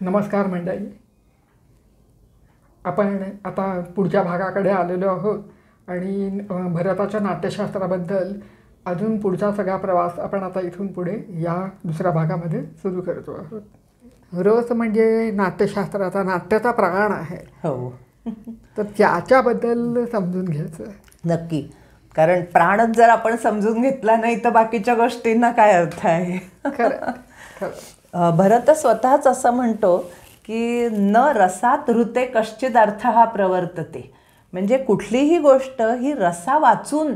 नमस्कार मंडळी. आपण आता पुढच्या भागाकडे आलेलो आहोत आणि भरताच्या नाट्यशास्त्राबद्दल अजून पुढचा सगळा प्रवास आपण आता इथून पुढे या दुसऱ्या भागामध्ये सुरू करतो आहोत. रस म्हणजे नाट्यशास्त्राचा नाट्याचा प्राण आहे. हो, तर त्याच्याबद्दल समजून घ्यायचं. नक्की. कारण प्राणच जर आपण समजून घेतला नाही तर बाकीच्या गोष्टींना काय अर्थ आहे. खरं खरं. भरत स्वतःच असं म्हणतो की न रसात ऋते कश्चिद अर्थ हा प्रवर्तते. म्हणजे कुठलीही गोष्ट ही रसा वाचून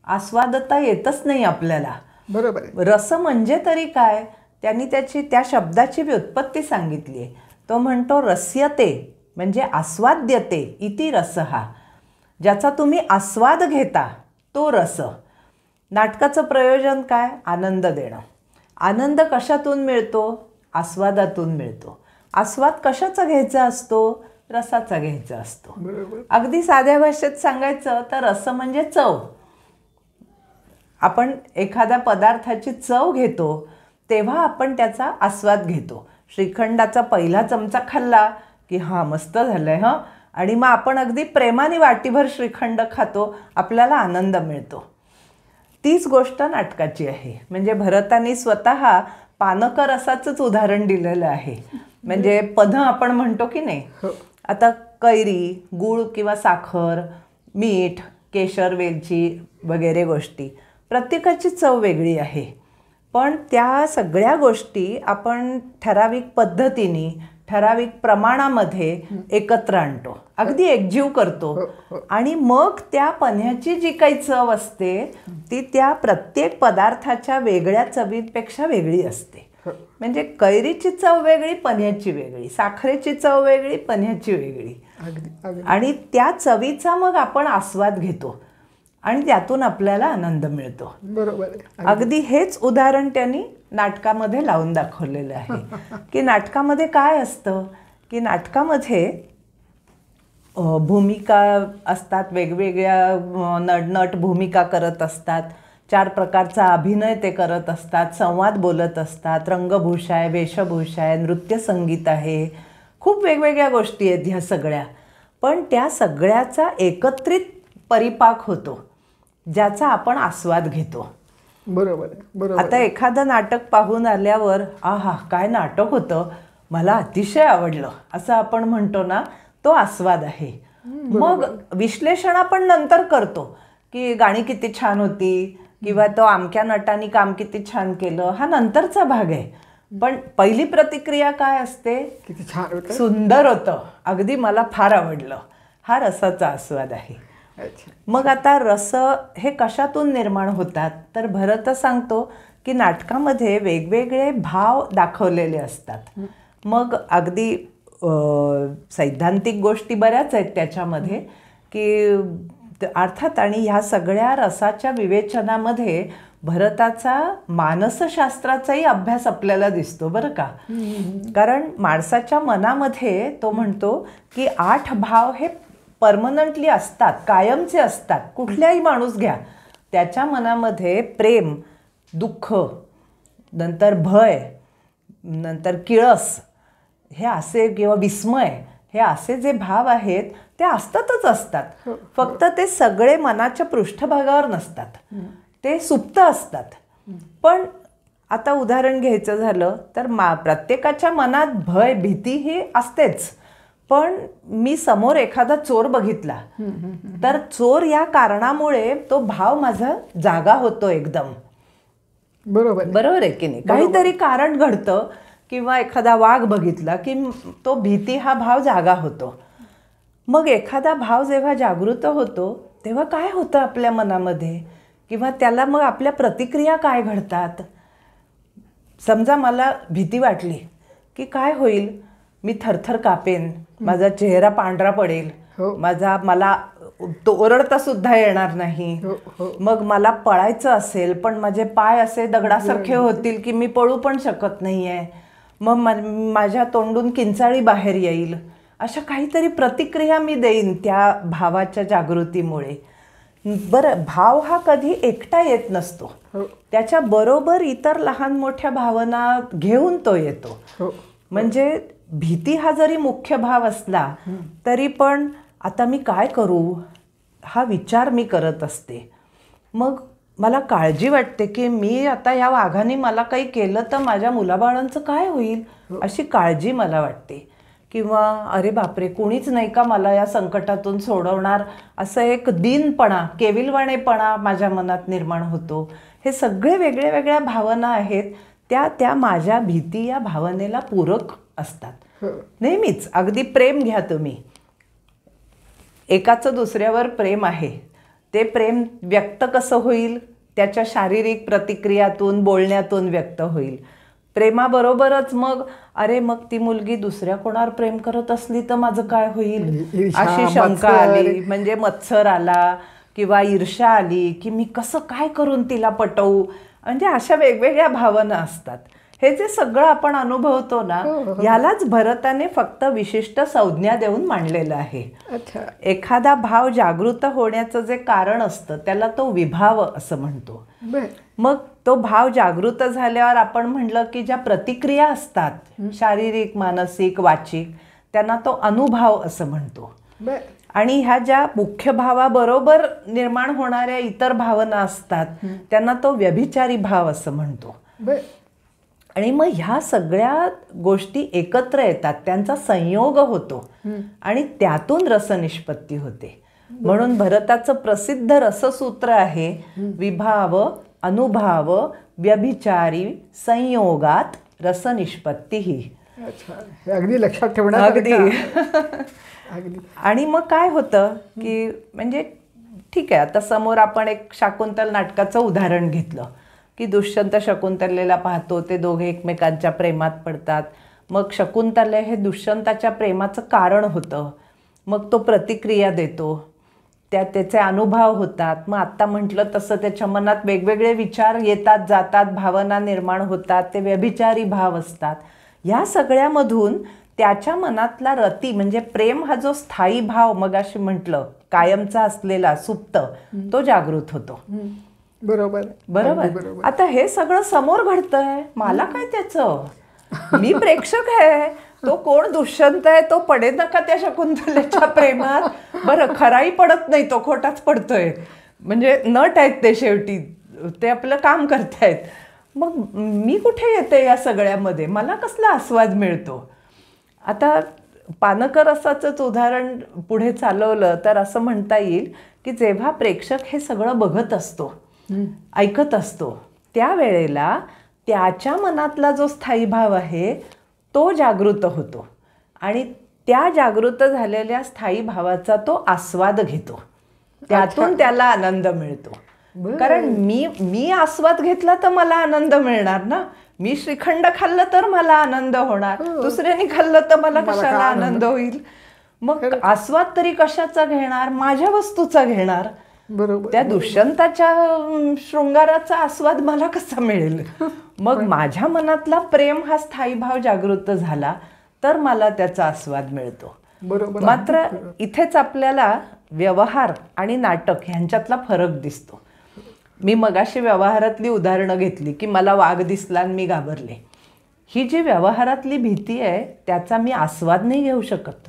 आस्वादता येतच नाही आपल्याला. बरोबर आहे. रस म्हणजे तरी काय, त्यांनी त्या शब्दाची व्युत्पत्ती सांगितली आहे. तो म्हणतो रस्यते म्हणजे आस्वाद्यते इति रस. हा ज्याचा तुम्ही आस्वाद घेता तो रस. नाटकाचं प्रयोजन काय? आनंद देणं. आनंद कशातून मिळतो? आस्वादातून मिळतो. आस्वाद कशाचा घ्यायचा असतो? रसाचा घ्यायचा असतो. अगदी साध्या भाषेत सांगायचं तर रस म्हणजे चव. आपण एखाद्या पदार्थाची चव घेतो तेव्हा आपण त्याचा आस्वाद घेतो. श्रीखंडाचा पहिला चमचा खाल्ला की हां मस्त झालंय हं, आणि मग आपण अगदी प्रेमाने वाटीभर श्रीखंड खातो, आपल्याला आनंद मिळतो. तीच गोष्ट नाटकाची आहे. म्हणजे भरताने स्वतः पानक रसाचंच उदाहरण दिलेलं आहे. म्हणजे पद आपण म्हणतो की नाही, आता कैरी, गूळ किंवा साखर, मीठ, केशर, वेलची वगैरे गोष्टी, प्रत्येकाची चव वेगळी आहे. पण त्या सगळ्या गोष्टी आपण ठराविक पद्धतीने ठराविक प्रमाणामध्ये एकत्र आणतो, अगदी एकजीव करतो. आणि मग त्या पन्ह्याची जी काही चव असते ती त्या प्रत्येक पदार्थाच्या वेगळ्या चवीपेक्षा वेगळी असते. म्हणजे कैरीची चव वेगळी, पन्ह्याची वेगळी, साखरेची चव वेगळी, पन्ह्याची वेगळी. आणि त्या चवीचा मग आपण आस्वाद घेतो आणि त्यातून आपल्याला आनंद मिळतो. बरोबर. अगदी हेच उदाहरण त्यांनी नाटकामध्ये लावून दाखवलेलं आहे. की नाटकामध्ये काय असतं की नाटकामध्ये भूमिका असतात, वेगवेगळ्या नट भूमिका करत असतात, 4 प्रकारचा अभिनय ते करत असतात, संवाद बोलत असतात, रंगभूषा आहे, वेशभूषा आहे, नृत्य संगीत आहे, खूप वेगवेगळ्या गोष्टी आहेत ह्या सगळ्या. पण त्या सगळ्याचा एकत्रित परिपाक होतो ज्याचा आपण आस्वाद घेतो. बरोबर बरोबर. आता एखादं नाटक पाहून आल्यावर आहा काय नाटक होतं, मला अतिशय आवडलं असं आपण म्हणतो ना, तो आस्वाद आहे. मग विश्लेषण आपण नंतर करतो की गाणी किती छान होती किंवा तो अमक्या नटाने काम किती छान केलं, हा नंतरचा भाग आहे. पण पहिली प्रतिक्रिया काय असते? किती छान होतं, सुंदर होतं, अगदी मला फार आवडलं. हा रसाचा आस्वाद आहे. मग आता रस हे कशातून निर्माण होतात तर भरत सांगतो की नाटकामध्ये वेगवेगळे भाव दाखवलेले असतात. मग अगदी सैद्धांतिक गोष्टी बऱ्याच आहेत त्याच्यामध्ये की अर्थात. आणि ह्या सगळ्या रसाच्या विवेचनामध्ये भरताचा मानसशास्त्राचाही अभ्यास आपल्याला दिसतो बरं का. कारण माणसाच्या मनामध्ये तो म्हणतो की 8 भाव हे परमनंटली असतात, कायमचे असतात. कुठल्याही माणूस घ्या, त्याच्या मनामध्ये प्रेम, दुःख, नंतर भय, नंतर किळस हे असे किंवा विस्मय हे असे जे भाव आहेत ते असतातच असतात. फक्त ते सगळे मनाच्या पृष्ठभागावर नसतात, ते सुप्त असतात. पण आता उदाहरण घ्यायचं झालं तर प्रत्येकाच्या मनात भय, भीती ही असतेच. पण मी समोर एखादा चोर बघितला तर चोर या कारणामुळे तो भाव माझा जागा होतो एकदम. बरोबर आहे की नाही? काहीतरी कारण घडतं किंवा एखादा वाघ बघितला की तो भीती हा भाव जागा होतो. मग एखादा भाव जेव्हा जागृत होतो तेव्हा काय होतं आपल्या मनामध्ये किंवा त्याला मग आपल्या प्रतिक्रिया काय घडतात. समजा मला भीती वाटली की काय होईल, मी थरथर कापेन, माझा चेहरा पांढरा पडेल, मला तो ओरडता सुद्धा येणार नाही. मग मला पळायचं असेल पण माझे पाय असे दगडासारखे होतील की मी पळू पण शकत नाही आहे. मग माझ्या तोंडून किंचाळी बाहेर येईल. अशा काहीतरी प्रतिक्रिया मी देईन त्या भावाच्या जागृतीमुळे. बरं, भाव हा कधी एकटा येत नसतो, त्याच्याबरोबर इतर लहान मोठ्या भावना घेऊन तो येतो. म्हणजे भीती हा जरी मुख्य भाव असला तरी पण आता मी काय करू हा विचार मी करत असते. मग मला काळजी वाटते की मी आता या वाघाने मला काही केलं तर माझ्या मुलाबाळांचं काय होईल अशी काळजी मला वाटते. किंवा अरे बापरे कोणीच नाही का मला या संकटातून सोडवणार असं एक दीनपणा केविलवाणेपणा माझ्या मनात निर्माण होतो. हे सगळे वेगळ्या वेगळ्या भावना आहेत त्या माझ्या भीती या भावनेला पूरक असतात नेहमीच. अगदी प्रेम घ्या तुम्ही, एकाचं दुसऱ्यावर प्रेम आहे, ते प्रेम व्यक्त कसं होईल त्याच्या शारीरिक प्रतिक्रियातून बोलण्यातून व्यक्त होईल. प्रेमाबरोबरच मग अरे मग ती मुलगी दुसऱ्या कोणावर प्रेम करत असली तर माझं काय होईल अशी शंका आली, म्हणजे मत्सर आला किंवा ईर्ष्या आली की मी कसं काय करून तिला पटवू, म्हणजे अशा वेगवेगळ्या भावना असतात. हे जे सगळं आपण अनुभवतो ना यालाच भरताने फक्त विशिष्ट संज्ञा देऊन मांडलेलं आहे. एखादा भाव जागृत होण्याचं जे कारण असतं त्याला तो विभाव असं म्हणतो. मग तो भाव जागृत झाल्यावर आपण म्हणलं की ज्या प्रतिक्रिया असतात शारीरिक मानसिक वाचिक त्यांना तो अनुभाव असं म्हणतो. आणि ह्या ज्या मुख्य भावाबरोबर निर्माण होणाऱ्या इतर भावना असतात त्यांना तो व्यभिचारी भाव असं म्हणतो. आणि मग ह्या सगळ्या गोष्टी एकत्र येतात, त्यांचा संयोग होतो आणि त्यातून रसनिष्पत्ती होते. म्हणून भरताचं प्रसिद्ध रससूत्र आहे विभाव अनुभाव व्यभिचारी संयोगात रसनिष्पत्ती ही. अगदी लक्षात ठेवणार. अगदी. आणि मग काय होतं की म्हणजे ठीक आहे आता समोर आपण एक शाकुंतल नाटकाचं उदाहरण घेतलं की दुष्यंत शकुंतलेला पाहतो, ते दोघे एकमेकांच्या प्रेमात पडतात. मग शकुंतले हे दुष्यंताच्या प्रेमाचं कारण होतं, मग तो प्रतिक्रिया देतो, त्याचे अनुभव होतात. मग आत्ता म्हटलं तसं त्याच्या मनात वेगवेगळे विचार येतात जातात, भावना निर्माण होतात, ते व्यभिचारी भाव असतात. या सगळ्यामधून त्याच्या मनातला रती म्हणजे प्रेम हा जो स्थायी भाव मगाशी म्हटलं कायमचा असलेला सुप्त तो जागृत होतो. बरोबर. आता हे सगळं समोर घडतंय, मला काय त्याचं, मी प्रेक्षक आहे. तो कोण दुष्यंत आहे तो पडे नका त्या शकुंतलेच्या प्रेमात. बरं खराही पडत नाही, तो खोटाच पडतोय, म्हणजे नट आहेत ते, शेवटी ते आपलं काम करतायत. मग मी कुठे येते या सगळ्यामध्ये, मला कसला आस्वाद मिळतो. आता पानकर रसाचंच उदाहरण पुढे चालवलं तर असं म्हणता येईल की जेव्हा प्रेक्षक हे सगळं बघत असतो ऐकत असतो त्यावेळेला त्याच्या मनातला जो स्थायी भाव आहे तो जागृत होतो आणि त्या जागृत झालेल्या स्थायी भावाचा तो आस्वाद घेतो, त्यातून त्याला आनंद मिळतो. कारण मी आस्वाद घेतला तर मला आनंद मिळणार ना, मी श्रीखंड खाल्लं तर मला आनंद होणार, दुसऱ्याने खाल्लं तर मला कशाला आनंद होईल. मग आस्वाद तरी कशाचा घेणार, माझ्या वस्तूचा घेणार. त्या दुष्यंताच्या शृंगाराचा आस्वाद मला कसा मिळेल. मग माझ्या मनातला प्रेम हा स्थायी भाव जागृत झाला तर मला त्याचा आस्वाद मिळतो. मात्र इथेच आपल्याला व्यवहार आणि नाटक ह्यांच्यातला फरक दिसतो. मी मगाशी व्यवहारातली उदाहरणं घेतली की मला वाघ दिसला आणि मी घाबरले. ही जी व्यवहारातली भीती आहे त्याचा मी आस्वाद नाही घेऊ शकत,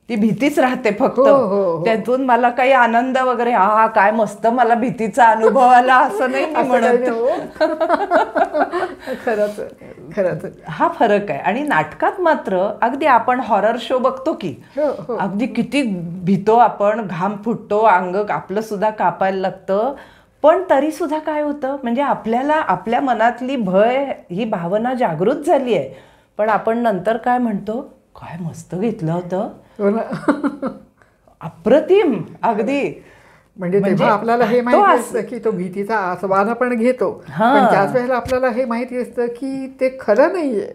ती भीतीच राहते फक्त. त्यातून मला काही आनंद वगैरे हा काय मस्त मला भीतीचा अनुभव आला असं नाही मी म्हणत. खरंच हा फरक आहे. आणि नाटकात मात्र अगदी आपण हॉरर शो बघतो की अगदी किती भीतो आपण, घाम फुटतो, अंग आपलं सुद्धा कापायला लागतं. पण तरी सुद्धा काय होतं म्हणजे आपल्याला आपल्या मनातली भय ही भावना जागृत झाली आहे, पण आपण नंतर काय म्हणतो, काय मस्त घेतलं होतं, अप्रतिम अगदी. म्हणजे तेव्हा आपल्याला हे माहिती असतं की तो भीतीचा आस्वाद आपण घेतो, पण त्याच वेळेला आपल्याला हे माहिती असतं की ते खरं नाहीये.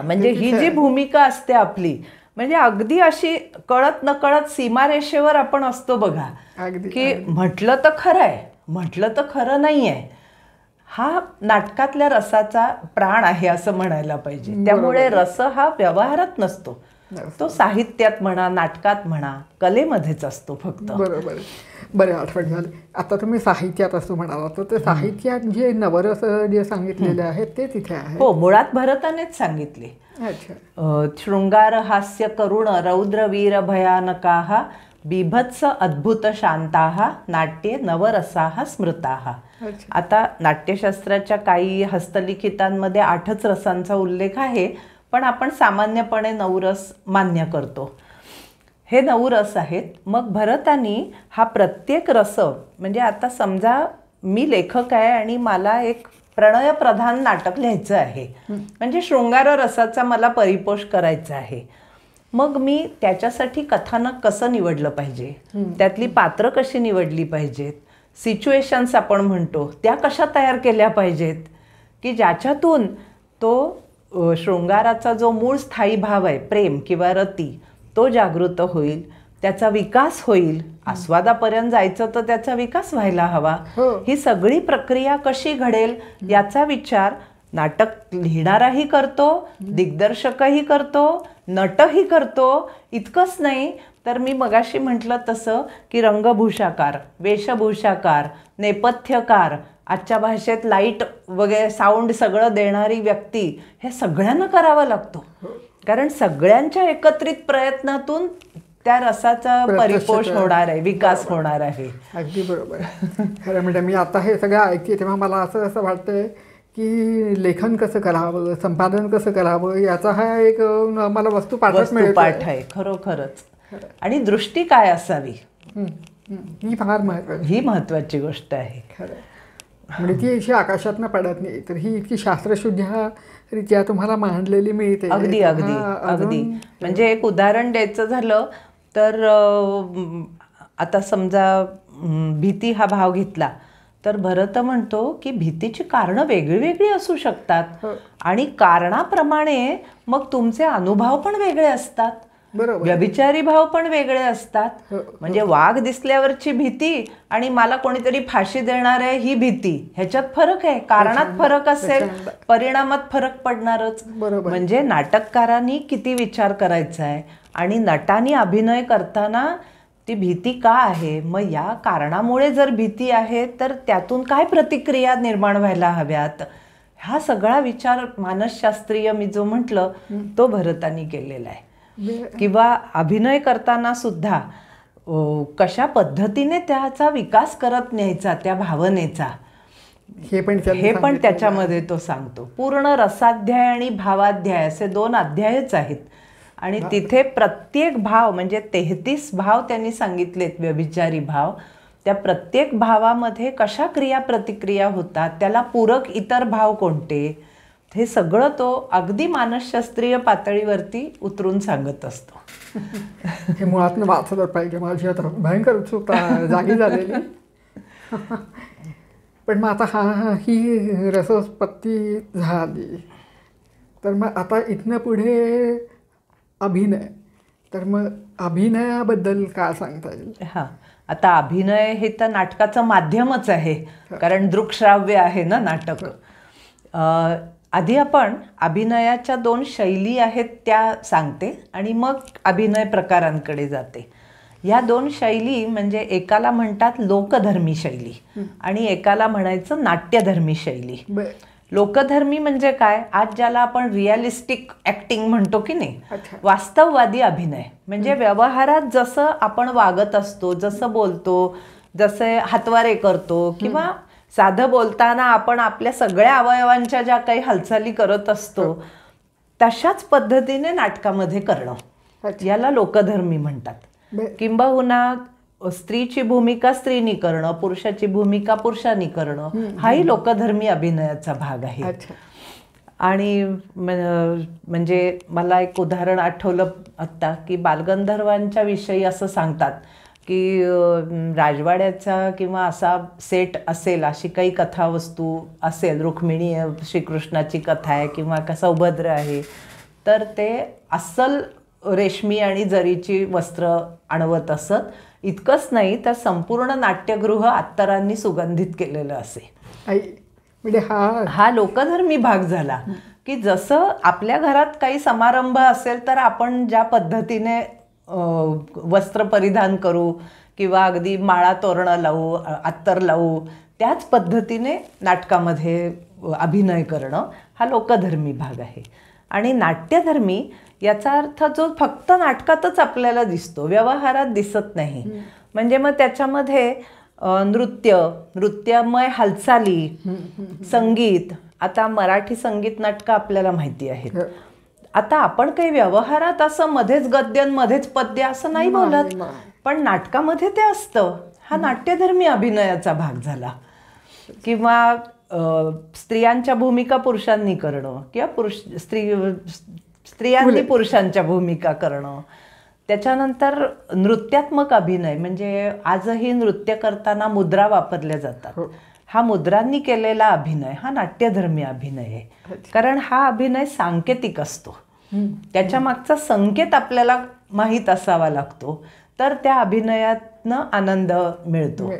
म्हणजे ही जी भूमिका असते आपली म्हणजे अगदी अशी कळत नकळत सीमारेषेवर आपण असतो बघा, की म्हटलं तर खरं आहे, म्हटलं तर खरं नाही आहे. हा नाटकातल्या रसाचा प्राण आहे असं म्हणायला पाहिजे. त्यामुळे रस हा व्यवहारात नसतो, तो साहित्यात म्हणा, नाटकात म्हणा, कलेमध्येच असतो फक्त. बरोबर. बरं, आठवण झाली. आता तुम्ही साहित्यात असं म्हणाला, तर ते साहित्यात जे नवरस जे सांगितलेले आहेत ते तिथे आहे. हो, मुळात भरतानेच सांगितले. अच्छा. शृंगार हास्य करुण रौद्र वीर भयानकाः बिभत्स अद्भुत शांताः नाट्ये नवरसाः स्मृताः. आता नाट्यशास्त्राच्या काही हस्तलिखितांमध्ये 8च रसांचा उल्लेख आहे, पण आपण सामान्यपणे 9 रस मान्य करतो. हे 9 रस आहेत. मग भरतानी हा प्रत्येक रस, म्हणजे आता समजा मी लेखक आहे आणि मला एक प्रणयप्रधान नाटक लिहायचं आहे, म्हणजे शृंगार रसाचा मला परिपोष करायचा आहे. मग मी त्याच्यासाठी कथानक कसं निवडलं पाहिजे, त्यातली पात्र कशी निवडली पाहिजेत, सिच्युएशन्स आपण म्हणतो त्या कशा तयार केल्या पाहिजेत, की ज्याच्यातून तो शृंगाराचा जो मूळ स्थायी भाव आहे, प्रेम किंवा रती, तो जागृत होईल, त्याचा विकास होईल. आस्वादापर्यंत जायचं तर त्याचा विकास व्हायला हवा. ही सगळी प्रक्रिया कशी घडेल याचा विचार नाटक लिहिणाराही करतो, दिग्दर्शकही करतो, नटही करतो. इतकंच नाही तर मी मगाशी म्हटलं तसं की रंगभूषाकार, वेशभूषाकार, नेपथ्यकार, आजच्या भाषेत लाईट वगैरे साऊंड सगळं देणारी व्यक्ती, हे सगळ्यांना करावं लागतं. कारण सगळ्यांच्या एकत्रित प्रयत्नातून त्या रसाचा परिपोष होणार आहे, विकास होणार आहे. अगदी बरोबर. खरं म्हणजे मी आता हे सगळं ऐकते तेव्हा मला असं वाटतंय की लेखन कसं करावं, संपादन कसं करावं, याचा हा एक मला वस्तुपाठ आहे खरोखरच. आणि दृष्टी काय असावी ही फार महत्वाची, ही महत्वाची गोष्ट आहे. खरं म्हणजे ती अशी आकाशातनं पडत नाही, तर ही इतकी शास्त्रशुद्ध तुम्हाला मांडलेली मिळते. अगदी अगदी अगदी. म्हणजे एक उदाहरण द्यायचं झालं तर आता समजा भीती हा भाव घेतला तर भरत म्हणतो की भीतीची कारणं वेगळी वेगळी असू शकतात आणि कारणाप्रमाणे मग तुमचे अनुभव पण वेगळे असतात. व्यभिचारी भाव पण वेगळे असतात. म्हणजे वाघ दिसल्यावरची भीती आणि मला कोणीतरी फाशी देणार आहे ही भीती, ह्याच्यात फरक आहे. कारणात फरक असेल, परिणामात फरक पडणारच. म्हणजे नाटककारांनी किती विचार करायचा आहे आणि नटांनी अभिनय करताना ती भीती का आहे, मग या कारणामुळे जर भीती आहे तर त्यातून काय प्रतिक्रिया निर्माण व्हायला हव्यात, हा सगळा विचार मानसशास्त्रीय मी जो म्हटलं तो भरतानी केलेला आहे. किंवा अभिनय करताना सुद्धा कशा पद्धतीने त्याचा विकास करत न्यायचा त्या भावनेचा, हे पण त्याच्यामध्ये तो सांगतो. पूर्ण रसाध्याय आणि भावाध्याय असे 2 अध्यायच आहेत आणि तिथे प्रत्येक भाव म्हणजे 33 भाव त्यांनी सांगितलेत, व्यभिचारी भाव. त्या प्रत्येक भावामध्ये कशा क्रिया प्रतिक्रिया होतात, त्याला पूरक इतर भाव कोणते, हे सगळं तो अगदी मानसशास्त्रीय पातळीवरती उतरून सांगत असतो. हे मुळातनं वाचलं पाहिजे. माझी आता भयंकर उत्सुकता जागी झालेली. पण मग आता ही रसोत्पत्ती झाली तर मग आता इथनं पुढे अभिनय, तर मग अभिनयाबद्दल काय सांगता येईल? हां, आता अभिनय हे तर नाटकाचं माध्यमच आहे, कारण दृकश्राव्य आहे ना नाटक. आधी आपण अभिनयाच्या 2 शैली आहेत त्या सांगते आणि मग अभिनय प्रकारांकडे जाते. या 2 शैली म्हणजे एकाला म्हणतात लोकधर्मी शैली आणि एकाला म्हणायचं नाट्यधर्मी शैली. लोकधर्मी म्हणजे काय, आज ज्याला आपण रिअलिस्टिक ॲक्टिंग म्हणतो की नाही, वास्तववादी अभिनय. म्हणजे व्यवहारात जसं आपण वागत असतो, जसं बोलतो, जसे हातवारे करतो किंवा साधं बोलताना आपण आपल्या सगळ्या अवयवांच्या ज्या काही हालचाली करत असतो तशाच पद्धतीने नाटकामध्ये करणं, याला लोकधर्मी म्हणतात. किंबहुना स्त्रीची भूमिका स्त्रीनी करणं, पुरुषाची भूमिका पुरुषांनी करणं, हाही लोकधर्मी अभिनयाचा भाग आहे. आणि म्हणजे मला एक उदाहरण आठवलं आत्ता की बालगंधर्वांच्या विषयी असं सांगतात की राजवाड्याचा किंवा असा सेट असेल, अशी काही कथावस्तू असेल, रुक्मिणी श्रीकृष्णाची कथा आहे किंवा कसा उभद्र आहे, तर ते अस्सल रेशमी आणि जरीची वस्त्र आणवत असत. इतकंच नाही तर संपूर्ण नाट्यगृह अत्तरांनी सुगंधित केलेलं असे. म्हणजे हा लोकधर्मी भाग झाला. की जसं आपल्या घरात काही समारंभ असेल तर आपण ज्या पद्धतीने वस्त्र परिधान करू किंवा अगदी माळा तोरणं लावू, अत्तर लावू, त्याच पद्धतीने नाटकामध्ये अभिनय करणं हा लोकधर्मी भाग आहे. आणि नाट्यधर्मी याचा अर्थ जो फक्त नाटकातच आपल्याला दिसतो, व्यवहारात दिसत नाही. म्हणजे मग त्याच्यामध्ये नृत्यमय हालचाली, संगीत. आता मराठी संगीत नाटकं आपल्याला माहिती आहेत. आता आपण काही व्यवहारात असं मध्येच गद्य मध्येच पद्य असं नाही बोलत, पण नाटकामध्ये ते असतं. हा नाट्यधर्मी अभिनयाचा भाग झाला. किंवा स्त्रियांच्या भूमिका पुरुषांनी करणं किंवा स्त्रियांनी पुरुषांच्या भूमिका करणं. त्याच्यानंतर नृत्यात्मक अभिनय, म्हणजे आजही नृत्य करताना मुद्रा वापरल्या जातात. हा मुद्रांनी केलेला अभिनय हा नाट्यधर्मी अभिनय आहे. कारण हा अभिनय सांकेतिक असतो. त्याच्या मागचा संकेत आपल्याला माहीत असावा लागतो, तर त्या अभिनयातनं आनंद मिळतो.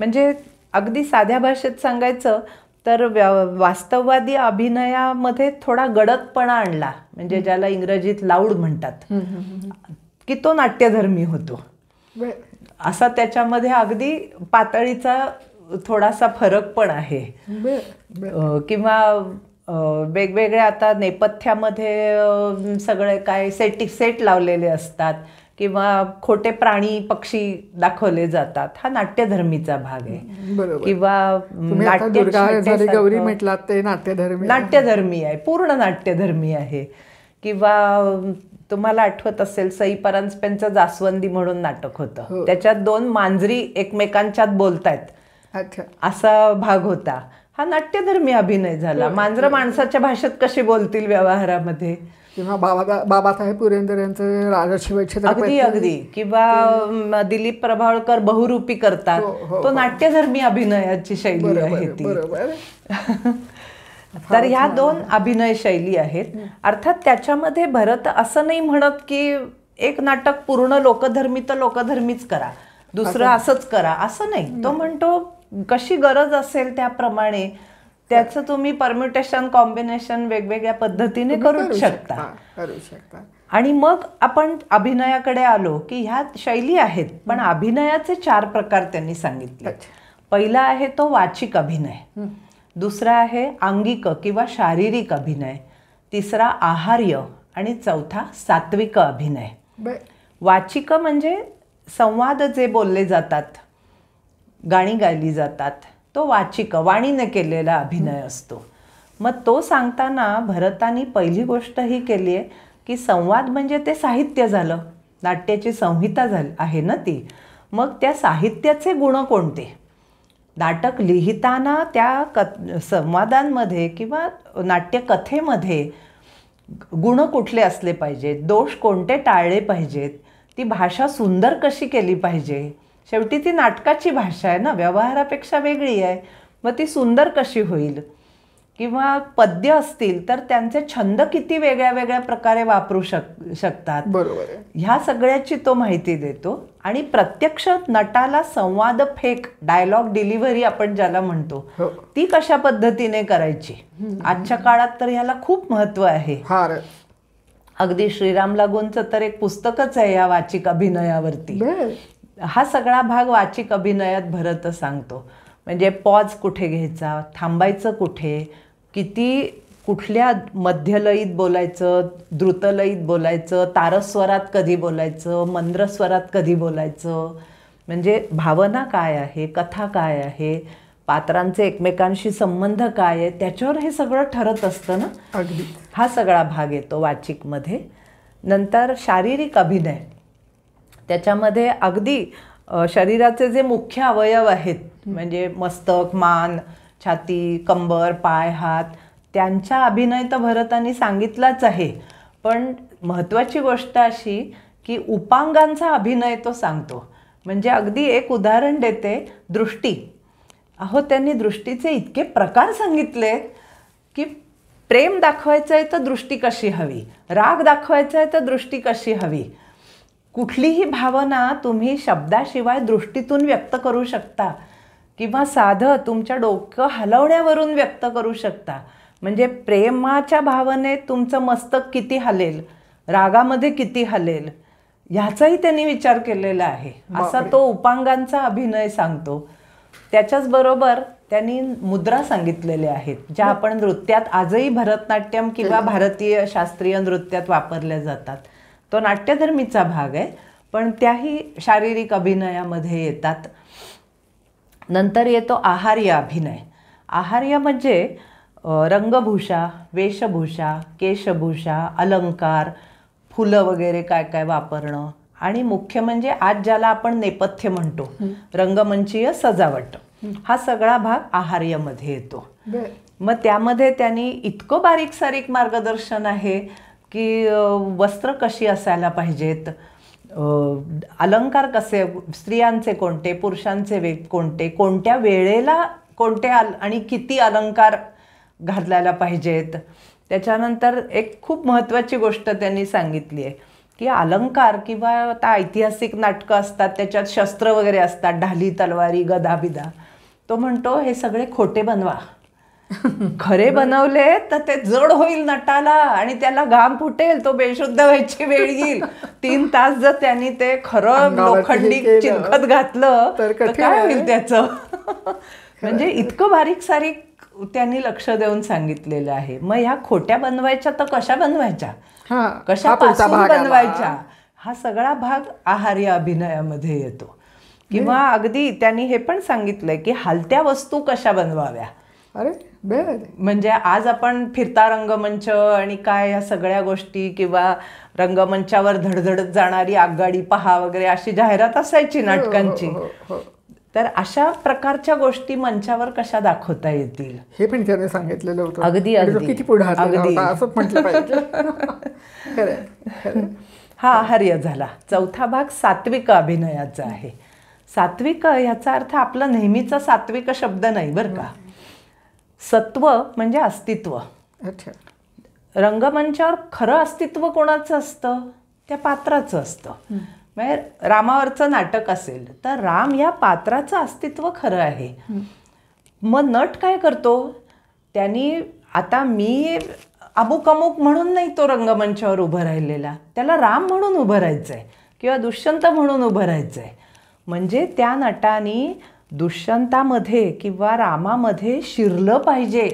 म्हणजे अगदी साध्या भाषेत सांगायचं तर वास्तववादी अभिनयामध्ये थोडा गडदपणा आणला, म्हणजे ज्याला इंग्रजीत लाऊड म्हणतात, की तो नाट्यधर्मी होतो. असा त्याच्यामध्ये अगदी पातळीचा थोडासा फरक पण आहे. किंवा वेगवेगळ्या आता नेपथ्यामध्ये सगळे काय सेट लावलेले असतात किंवा खोटे प्राणी पक्षी दाखवले जातात, हा नाट्यधर्मीचा भाग आहे. किंवा गौरी म्हटलात ते नाट्यधर्मी आहे, पूर्ण नाट्यधर्मी आहे. किंवा तुम्हाला आठवत असेल सई परांजपेंचं जास्वंदी म्हणून नाटक होतं, त्याच्यात 2 मांजरी एकमेकांच्यात बोलतायत असा भाग होता. हा नाट्यधर्मी अभिनय झाला. मांजरं माणसाच्या भाषेत कशी बोलतील व्यवहारामध्ये. किंवा बाबासाहेब पुरंदर यांचं राजशिवाची अगदी किंवा दिलीप प्रभावळकर बहुरूपी करतात, तो नाट्यधर्मी अभिनयाची शैली आहे ती. तर ह्या 2 अभिनय शैली आहेत. अर्थात त्याच्यामध्ये भरत असं नाही म्हणत की एक नाटक पूर्ण लोकधर्मी तर लोकधर्मीच करा, दुसरं असंच करा, असं नाही. तो म्हणतो कशी गरज असेल त्याप्रमाणे त्याचं तुम्ही परम्युटेशन कॉम्बिनेशन वेगवेगळ्या पद्धतीने करू शकता. आणि मग आपण अभिनयाकडे आलो की ह्या शैली आहेत, पण अभिनयाचे 4 प्रकार त्यांनी सांगितले. पहिला आहे तो वाचिक अभिनय, दुसरा आहे आंगिक किंवा शारीरिक अभिनय, तिसरा आहार्य आणि चौथा सात्विक अभिनय. वाचिक म्हणजे संवाद जे बोलले जातात, गाणी गायली जातात, तो वाचिक वाणीने केलेला अभिनय असतो. मग तो सांगताना भरतानी पहिली गोष्ट ही केली आहे की संवाद म्हणजे ते साहित्य झालं, नाट्याची संहिता आहे ना ती. मग त्या साहित्याचे गुण कोणते, नाटक लिहिताना त्या संवादांमध्ये किंवा नाट्यकथेमध्ये गुण कुठले असले पाहिजेत, दोष कोणते टाळले पाहिजेत, ती भाषा सुंदर कशी केली पाहिजे. शेवटी ती नाटकाची भाषा आहे ना, व्यवहारापेक्षा वेगळी आहे. मग ती सुंदर कशी होईल. किंवा पद्य असतील तर त्यांचे छंद किती वेगळ्या वेगळ्या प्रकारे वापरू शकतात. बरोबर. ह्या सगळ्याची तो माहिती देतो. आणि प्रत्यक्ष नटाला संवाद फेक, डायलॉग डिलिव्हरी आपण ज्याला म्हणतो, ती कशा पद्धतीने करायची. आजच्या काळात तर ह्याला खूप महत्त्व आहे. अगदी श्रीराम लागूंचं तर एक पुस्तकच आहे या वाचिक अभिनयावरती. हा सगळा भाग वाचिक अभिनयात भरत सांगतो. म्हणजे पॉज कुठे घ्यायचा, थांबायचं कुठे, कुठल्या मध्यलयीत बोलायचं, द्रुतलयीत बोलायचं, तारस्वरात कधी बोलायचं, मंद्रस्वरात कधी बोलायचं, म्हणजे भावना काय आहे, कथा काय आहे, पात्रांचे एकमेकांशी संबंध काय आहे, त्याच्यावर हे सगळं ठरत असतं ना. अगदी हा सगळा भाग येतो वाचिकमध्ये. नंतर शारीरिक अभिनय, त्याच्यामध्ये अगदी शरीराचे जे मुख्य अवयव आहेत, म्हणजे मस्तक, मान, छाती, कंबर, पाय, हात, त्यांचा अभिनय तर भरतानी सांगितलाच आहे. पण महत्त्वाची गोष्ट अशी की उपांगांचा अभिनय तो सांगतो. म्हणजे अगदी एक उदाहरण देते, दृष्टी. त्यांनी दृष्टीचे इतके प्रकार सांगितले की प्रेम दाखवायचं आहे तर दृष्टी कशी हवी, राग दाखवायचा आहे तर दृष्टी कशी हवी. कुठलीही भावना तुम्ही शब्दाशिवाय दृष्टीतून व्यक्त करू शकता किंवा साधं तुमच्या डोकं हलवण्यावरून व्यक्त करू शकता. म्हणजे प्रेमाच्या भावनेत तुमचं मस्तक किती हलेल, रागामध्ये किती हलेल, ह्याचाही त्यांनी विचार केलेला आहे. असा तो उपांगांचा अभिनय सांगतो. त्याच्याच बरोबर त्यांनी मुद्रा सांगितलेल्या आहेत, ज्या आपण नृत्यात आजही भरतनाट्यम किंवा भारतीय शास्त्रीय नृत्यात वापरल्या जातात. तो नाट्यधर्मीचा भाग आहे, पण त्याही शारीरिक अभिनयामध्ये येतात. नंतर येतो आहार्य अभिनय. आहार्य म्हणजे रंगभूषा, वेशभूषा, केशभूषा, अलंकार, फुलं वगैरे काय काय वापरणं, आणि मुख्य म्हणजे आज ज्याला आपण नेपथ्य म्हणतो, रंगमंचीय सजावट, हा सगळा भाग आहार्यमध्ये येतो. मग त्यामध्ये त्यांनी इतकं बारीक सारीक मार्गदर्शन आहे की वस्त्र कशी असायला पाहिजेत, अलंकार कसे, स्त्रियांचे कोणते, पुरुषांचे कोणते, कोणत्या वेळेला कोणते आणि किती अलंकार घालायला पाहिजेत. त्याच्यानंतर एक खूप महत्त्वाची गोष्ट त्यांनी सांगितली आहे की अलंकार किंवा आता ऐतिहासिक नाटकं असतात, त्याच्यात शस्त्र वगैरे असतात, ढाली, तलवारी, गदा बिदा. तो म्हणतो हे सगळे खोटे बनवा, खरे बनवले तर ते जड होईल नटाला आणि त्याला घाम फुटेल, तो बेशुद्ध व्हायची वेळ येईल. 3 तास जर त्यांनी ते खरं लोखंडी चिलखत घातलं तर काय होईल त्याचं. म्हणजे इतकं बारीक सारीक त्यांनी लक्ष देऊन सांगितलेलं आहे. मग ह्या खोट्या बनवायच्या तर कशा बनवायच्या, कशापासून बनवायच्या, हा सगळा भाग आहार्य अभिनयामध्ये येतो. किंवा अगदी त्यांनी हे पण सांगितलंय की हलत्या वस्तू कशा बनवाव्या. अरे म्हणजे आज आपण फिरता रंगमंच आणि काय या सगळ्या गोष्टी, किंवा रंगमंचावर धडधडत जाणारी आगगाडी पहा वगैरे अशी जाहिरात असायची नाटकांची. तर अशा प्रकारच्या गोष्टी मंचावर कशा दाखवता येतील हे पण त्याने सांगितलेलं होतं. अगदी अगदी किती पुढे असं म्हटलं पाहिजे. हा आहार्य झाला. चौथा भाग सात्विक अभिनयाचा आहे. सात्विक ह्याचा अर्थ आपला नेहमीचा सात्विक शब्द नाही बरं का. सत्व म्हणजे अस्तित्व. अच्छा. रंगमंचावर खरं अस्तित्व कोणाचं असतं, त्या पात्राचं असतं. म्हणजे रामावरचं नाटक असेल तर राम या पात्राचं अस्तित्व खरं आहे. मग नट काय करतो, त्यांनी आता मी अमुक अमुक म्हणून नाही तो रंगमंचावर उभं राहिलेला, त्याला राम म्हणून उभं राहायचं आहे किंवा दुष्यंत म्हणून उभं राहायचं आहे. म्हणजे त्या नटाने दुष्यंतामध्ये किंवा रामामध्ये शिरलं पाहिजे,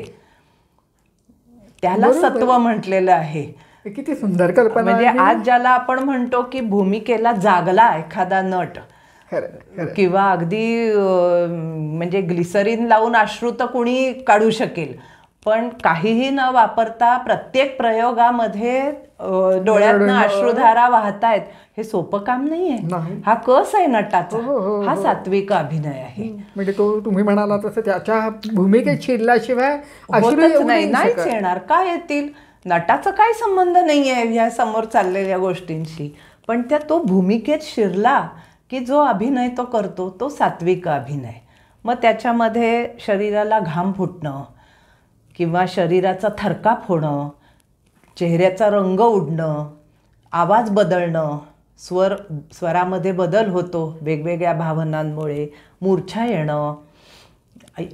त्याला सत्व म्हटलेलं आहे. किती सुंदर कल्पना. म्हणजे आज ज्याला आपण म्हणतो की भूमिकेला जागला एखादा नट, किंवा अगदी म्हणजे ग्लिसरीन लावून अश्रू तर कुणी काढू शकेल, पण काहीही न वापरता प्रत्येक प्रयोगामध्ये डोळ्यातनं अश्रुधारा वाहतायत, हे सोपं काम नाहीये. हा कस आहे नटाचा, हा सात्विक अभिनय आहे. म्हणजे तो तुम्ही म्हणाला तसं त्याच्या भूमिकेत शिरल्याशिवाय नाहीच येणार. काय येतील, नटाचा काय संबंध नाही आहे ह्या समोर चाललेल्या गोष्टींशी, पण त्या तो भूमिकेत शिरला की जो अभिनय तो करतो तो सात्विक अभिनय. मग त्याच्यामध्ये शरीराला घाम फुटणं किंवा शरीराचा थरकाप होणं, चेहऱ्याचा रंग उडणं, आवाज बदलणं, स्वरामध्ये बदल होतो वेगवेगळ्या भावनांमुळे, मूर्छा येणं,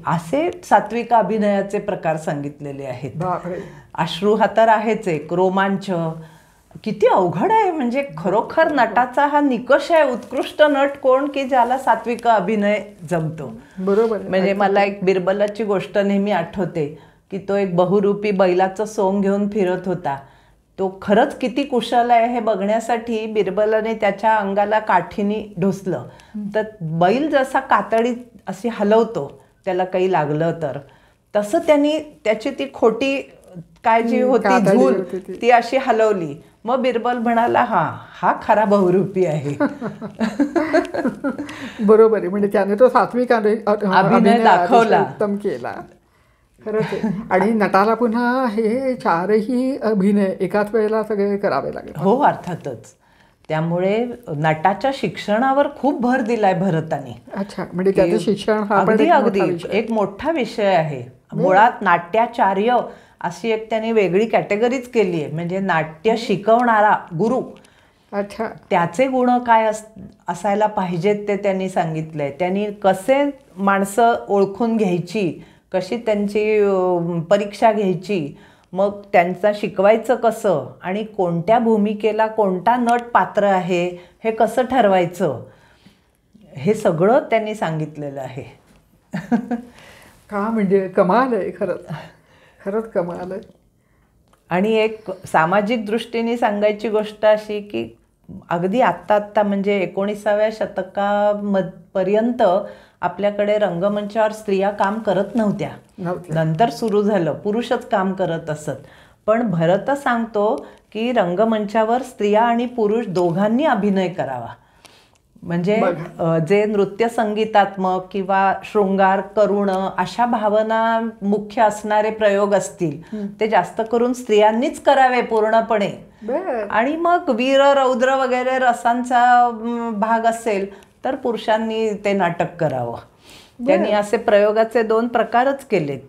असे सात्विक अभिनयाचे प्रकार सांगितलेले आहेत. अश्रू हा तर आहेच एक, रोमांच किती अवघड आहे. म्हणजे खरोखर नटाचा हा निकष आहे, उत्कृष्ट नट कोण की ज्याला सात्विक अभिनय जमतो. बरोबर. म्हणजे मला एक बिरबलाची गोष्ट नेहमी आठवते की तो एक बहुरूपी बैलाचं सोंग घेऊन फिरत होता. तो खरंच किती कुशल आहे हे बघण्यासाठी बिरबलाने त्याच्या अंगाला काठीने ढोसलं, तर बैल जसा कातडी अशी हलवतो त्याला काही लागलं तर, तसं त्यांनी त्याची ती खोटी काय जी होती झूल ती अशी हलवली. मग बिरबल म्हणाला हा खरा बहुरूपी आहे. बरोबर आहे. म्हणजे त्याने तो सात्विक अभिनय दाखवला, उत्तम केला खरंच. आणि नटाला पुन्हा हे 4ही अभिनय एकाच वेळेला सगळे करावे लागेल. हो अर्थातच. त्यामुळे नटाच्या शिक्षणावर खूप भर दिलाय भरताने. अच्छा. म्हणजे त्याचं शिक्षण हा अगदी एक मोठा विषय आहे. मुळात नाट्याचार्य अशी एक त्यांनी वेगळी कॅटेगरीज केली आहे. म्हणजे नाट्य शिकवणारा गुरु, अच्छा, त्याचे गुण काय असायला पाहिजेत ते त्यांनी सांगितलंय. त्यांनी कसे माणसं ओळखून घ्यायची, कशी त्यांची परीक्षा घ्यायची, मग त्यांचा शिकवायचं कसं आणि कोणत्या भूमिकेला कोणता नट पात्र आहे हे कसं ठरवायचं, हे सगळं त्यांनी सांगितलेलं आहे. का म्हणजे कमाल आहे, खरंच कमाल आहे. आणि एक सामाजिक दृष्टीने सांगायची गोष्ट अशी की अगदी आत्ता म्हणजे 19व्या शतकापर्यंत आपल्याकडे रंगमंचावर स्त्रिया काम करत नव्हत्या. नंतर सुरू झालं, पुरुषच काम करत असत. पण भरत सांगतो की रंगमंचावर स्त्रिया आणि पुरुष दोघांनी अभिनय करावा. म्हणजे जे नृत्य संगीतात्मक किंवा शृंगार करुण अशा भावना मुख्य असणारे प्रयोग असतील ते जास्त करून स्त्रियांनीच करावे पूर्णपणे. आणि मग वीर रौद्र वगैरे रसांचा भाग असेल तर पुरुषांनी ते नाटक करावं. त्यांनी असे प्रयोगाचे 2 प्रकारच केलेत.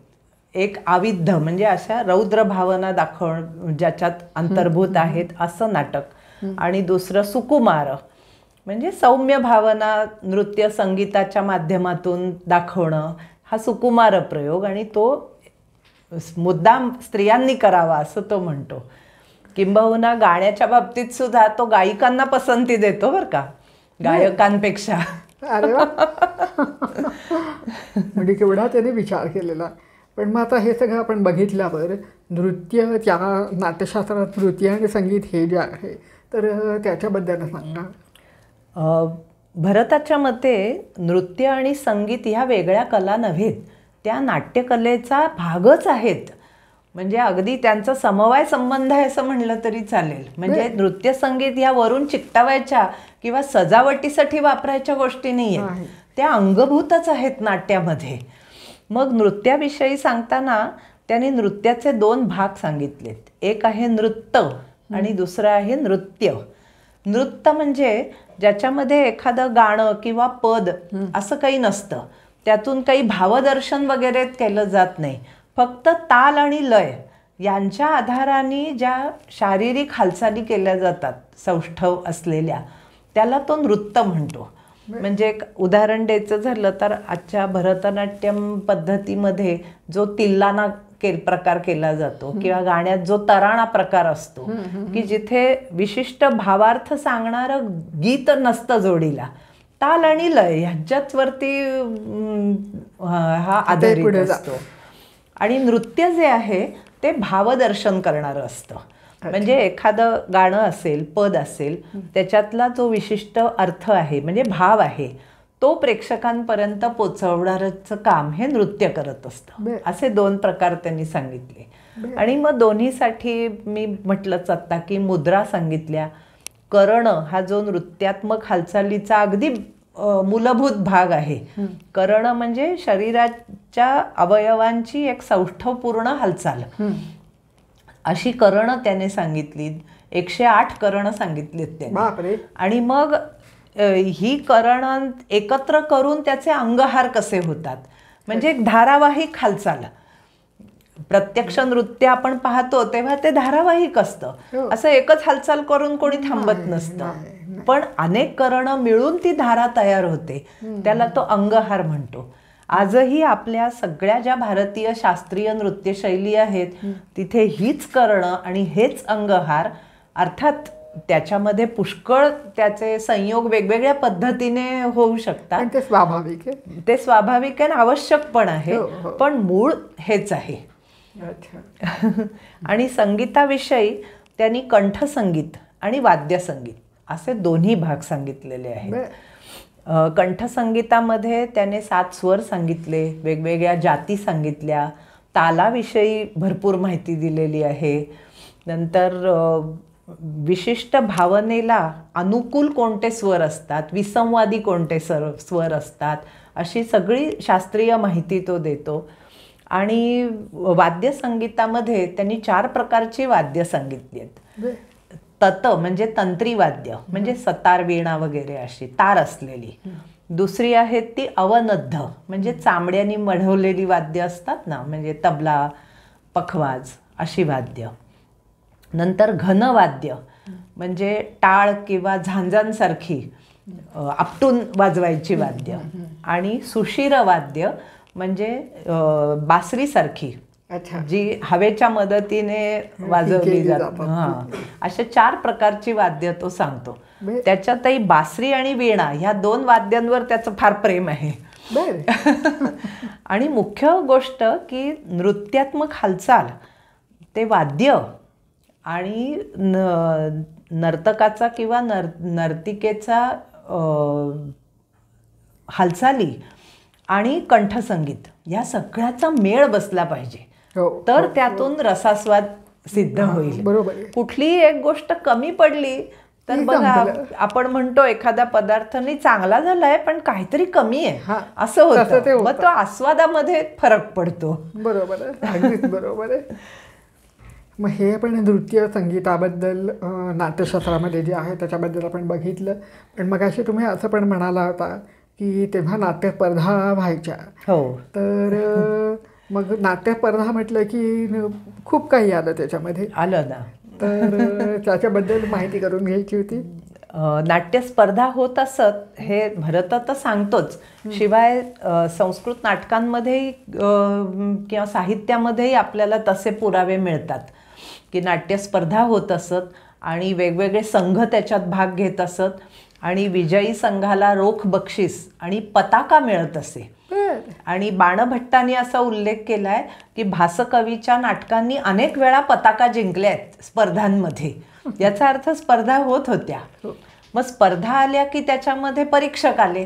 एक आविद्ध म्हणजे अशा रौद्र भावना दाखवणं ज्याच्यात अंतर्भूत आहेत असं नाटक, आणि दुसरं सुकुमार म्हणजे सौम्य भावना नृत्य संगीताच्या माध्यमातून दाखवणं, हा सुकुमार प्रयोग. आणि तो मुद्दाम स्त्रियांनी करावा असं तो म्हणतो. किंबहुना गाण्याच्या बाबतीत सुद्धा तो गायिकांना पसंती देतो बरं का, गायकांपेक्षा. अरे वा. म्हणजे केवढा त्याने विचार केलेला. पण मग आता हे सगळं आपण बघितल्यावर नृत्य, त्या नाट्यशास्त्रात नृत्य आणि संगीत हे जे आहे तर त्याच्याबद्दल सांगा. भरताच्या मते नृत्य आणि संगीत ह्या वेगळ्या कला नव्हेत, त्या नाट्यकलेचा भागच आहेत. म्हणजे अगदी त्यांचा समवाय संबंध आहे असं म्हणलं तरी चालेल. म्हणजे नृत्य संगीत ह्या वरून चिकटवायच्या किंवा सजावटीसाठी वापरायच्या गोष्टी नाही आहेत, त्या अंगभूतच आहेत नाट्यामध्ये. मग नृत्याविषयी सांगताना त्यांनी नृत्याचे 2 भाग सांगितलेत. एक आहे नृत्य आणि दुसरं आहे नृत्य. नृत्य म्हणजे ज्याच्यामध्ये एखादं गाणं किंवा पद असं काही नसतं, त्यातून काही भावदर्शन वगैरे केलं जात नाही. फक्त ताल आणि लय यांच्या आधाराने ज्या शारीरिक हालचाली केल्या जातात सौष्ठव असलेल्या, त्याला तो नृत्य म्हणतो. म्हणजे एक उदाहरण द्यायचं झालं तर आजच्या भरतनाट्यम पद्धतीमध्ये जो तिल्लाना प्रकार केला जातो किंवा गाण्यात जो तराणा प्रकार असतो की जिथे विशिष्ट भावार्थ सांगणारं गीत नसतं जोडीला, ताल आणि लय ह्याच्याच वरती हा आधारित असतो. आणि नृत्य जे आहे ते भावदर्शन करणारं असतं. म्हणजे एखादं गाणं असेल, पद असेल, त्याच्यातला जो विशिष्ट अर्थ आहे म्हणजे भाव आहे तो प्रेक्षकांपर्यंत पोचवणारचं काम हे नृत्य करत असतं. असे 2 प्रकार त्यांनी सांगितले. आणि मग दोन्हीसाठी मी म्हटलंच आता की मुद्रा सांगितल्या. करणं हा जो नृत्यात्मक हालचालीचा अगदी मूलभूत भाग आहे. करणं म्हणजे शरीराच्या अवयवांची एक सौष्ठवपूर्ण हालचाल, अशी करणं त्याने सांगितली. 108 करणं सांगितलीत त्याने. आणि मग ही करणं एकत्र करून त्याचे अंगहार कसे होतात, म्हणजे एक धारावाहिक हालचाल. प्रत्यक्ष नृत्य आपण पाहतो तेव्हा ते धारावाहिक असतं, असं एकच हालचाल करून कोणी थांबत नसतं. पण अनेक करणं मिळून ती धारा तयार होते, त्याला तो अंगहार म्हणतो. आजही आपल्या सगळ्या ज्या भारतीय शास्त्रीय नृत्यशैली आहेत तिथे हीच करणं आणि हेच अंगहार, अर्थात त्याच्यामध्ये पुष्कळ त्याचे संयोग वेगवेगळ्या पद्धतीने होऊ शकतात. ते स्वाभाविक आहे, ते स्वाभाविक आहे, आवश्यक पण आहे, पण मूळ हेच आहे. आणि संगीताविषयी त्यांनी कंठसंगीत आणि वाद्यसंगीत असे 2 भाग सांगितलेले आहेत. कंठसंगीतामध्ये त्याने 7 स्वर सांगितले, वेगवेगळ्या जाती सांगितल्या, तालाविषयी भरपूर माहिती दिलेली आहे. नंतर विशिष्ट भावनेला अनुकूल कोणते स्वर असतात, विसंवादी कोणते स्वर असतात, अशी सगळी शास्त्रीय माहिती तो देतो. आणि वाद्यसंगीतामध्ये त्यांनी 4 प्रकारची वाद्य सांगितली आहेत. तत म्हणजे तंत्री वाद्य, म्हणजे सतार, वीणा वगैरे अशी तार असलेली. दुसरी आहेत ती अवनद्ध, म्हणजे चामड्यानी मढवलेली वाद्य असतात ना, म्हणजे तबला, पखवाज अशी वाद्य. नंतर घनवाद्य म्हणजे टाळ किंवा झांजांसारखी आपटून वाजवायची वाद्य. आणि सुशिर वाद्य म्हणजे बासरीसारखी अच्छा. जी हवेच्या मदतीने वाजवली केली जातात. जातात. हां, अशा 4 प्रकारची वाद्य तो सांगतो. बरं. त्याच्यातही बासरी आणि वीणा ह्या 2 वाद्यांवर त्याचं फार प्रेम आहे. बरं. आणि मुख्य गोष्ट की नृत्यात्मक हालचाल, ते वाद्य आणि नर्तकाचा किंवा नर्तिकेचा हालचाली आणि कंठसंगीत या सगळ्याचा मेळ बसला पाहिजे. हो, तर त्यातून रसास्वाद सिद्ध होईल. बरोबर आहे. कुठलीही एक गोष्ट कमी पडली तर ती बघा, संपलं. आपण म्हणतो एखादा पदार्थ नाही चांगला झालाय पण काहीतरी कमी आहे, हां, असं तसं ते होतं. होतं. मग तो आस्वादामध्ये फरक पडतो. बरोबर आहे, अगदीच बरोबर आहे. मग हे आपण नृत्य संगीताबद्दल नाट्यशास्त्रामध्ये जे आहे त्याच्याबद्दल आपण बघितलं. पण मग अशी तुम्ही असं पण म्हणाला होता की तेव्हा नाट्यस्पर्धा व्हायच्या. हो. तर मग नाट्यस्पर्धा म्हटलं की खूप काही आलं त्याच्यामध्ये. आलं ना. तर त्याच्याबद्दल माहिती करून घ्यायची होती. नाट्यस्पर्धा होत असत हे भरत तर सांगतोच. शिवाय संस्कृत नाटकांमध्येही किंवा साहित्यामध्येही आपल्याला तसे पुरावे मिळतात की नाट्यस्पर्धा होत असत आणि वेगवेगळे संघ त्याच्यात भाग घेत असत आणि विजयी संघाला रोख बक्षीस आणि पताका मिळत असे. आणि बाणभट्टांनी असा उल्लेख केला आहे की भासकवीच्या नाटकांनी अनेक वेळा पताका जिंकल्या आहेत स्पर्धांमध्ये. याचा अर्थ स्पर्धा होत होत्या. मग स्पर्धा आल्या की त्याच्यामध्ये परीक्षक आले.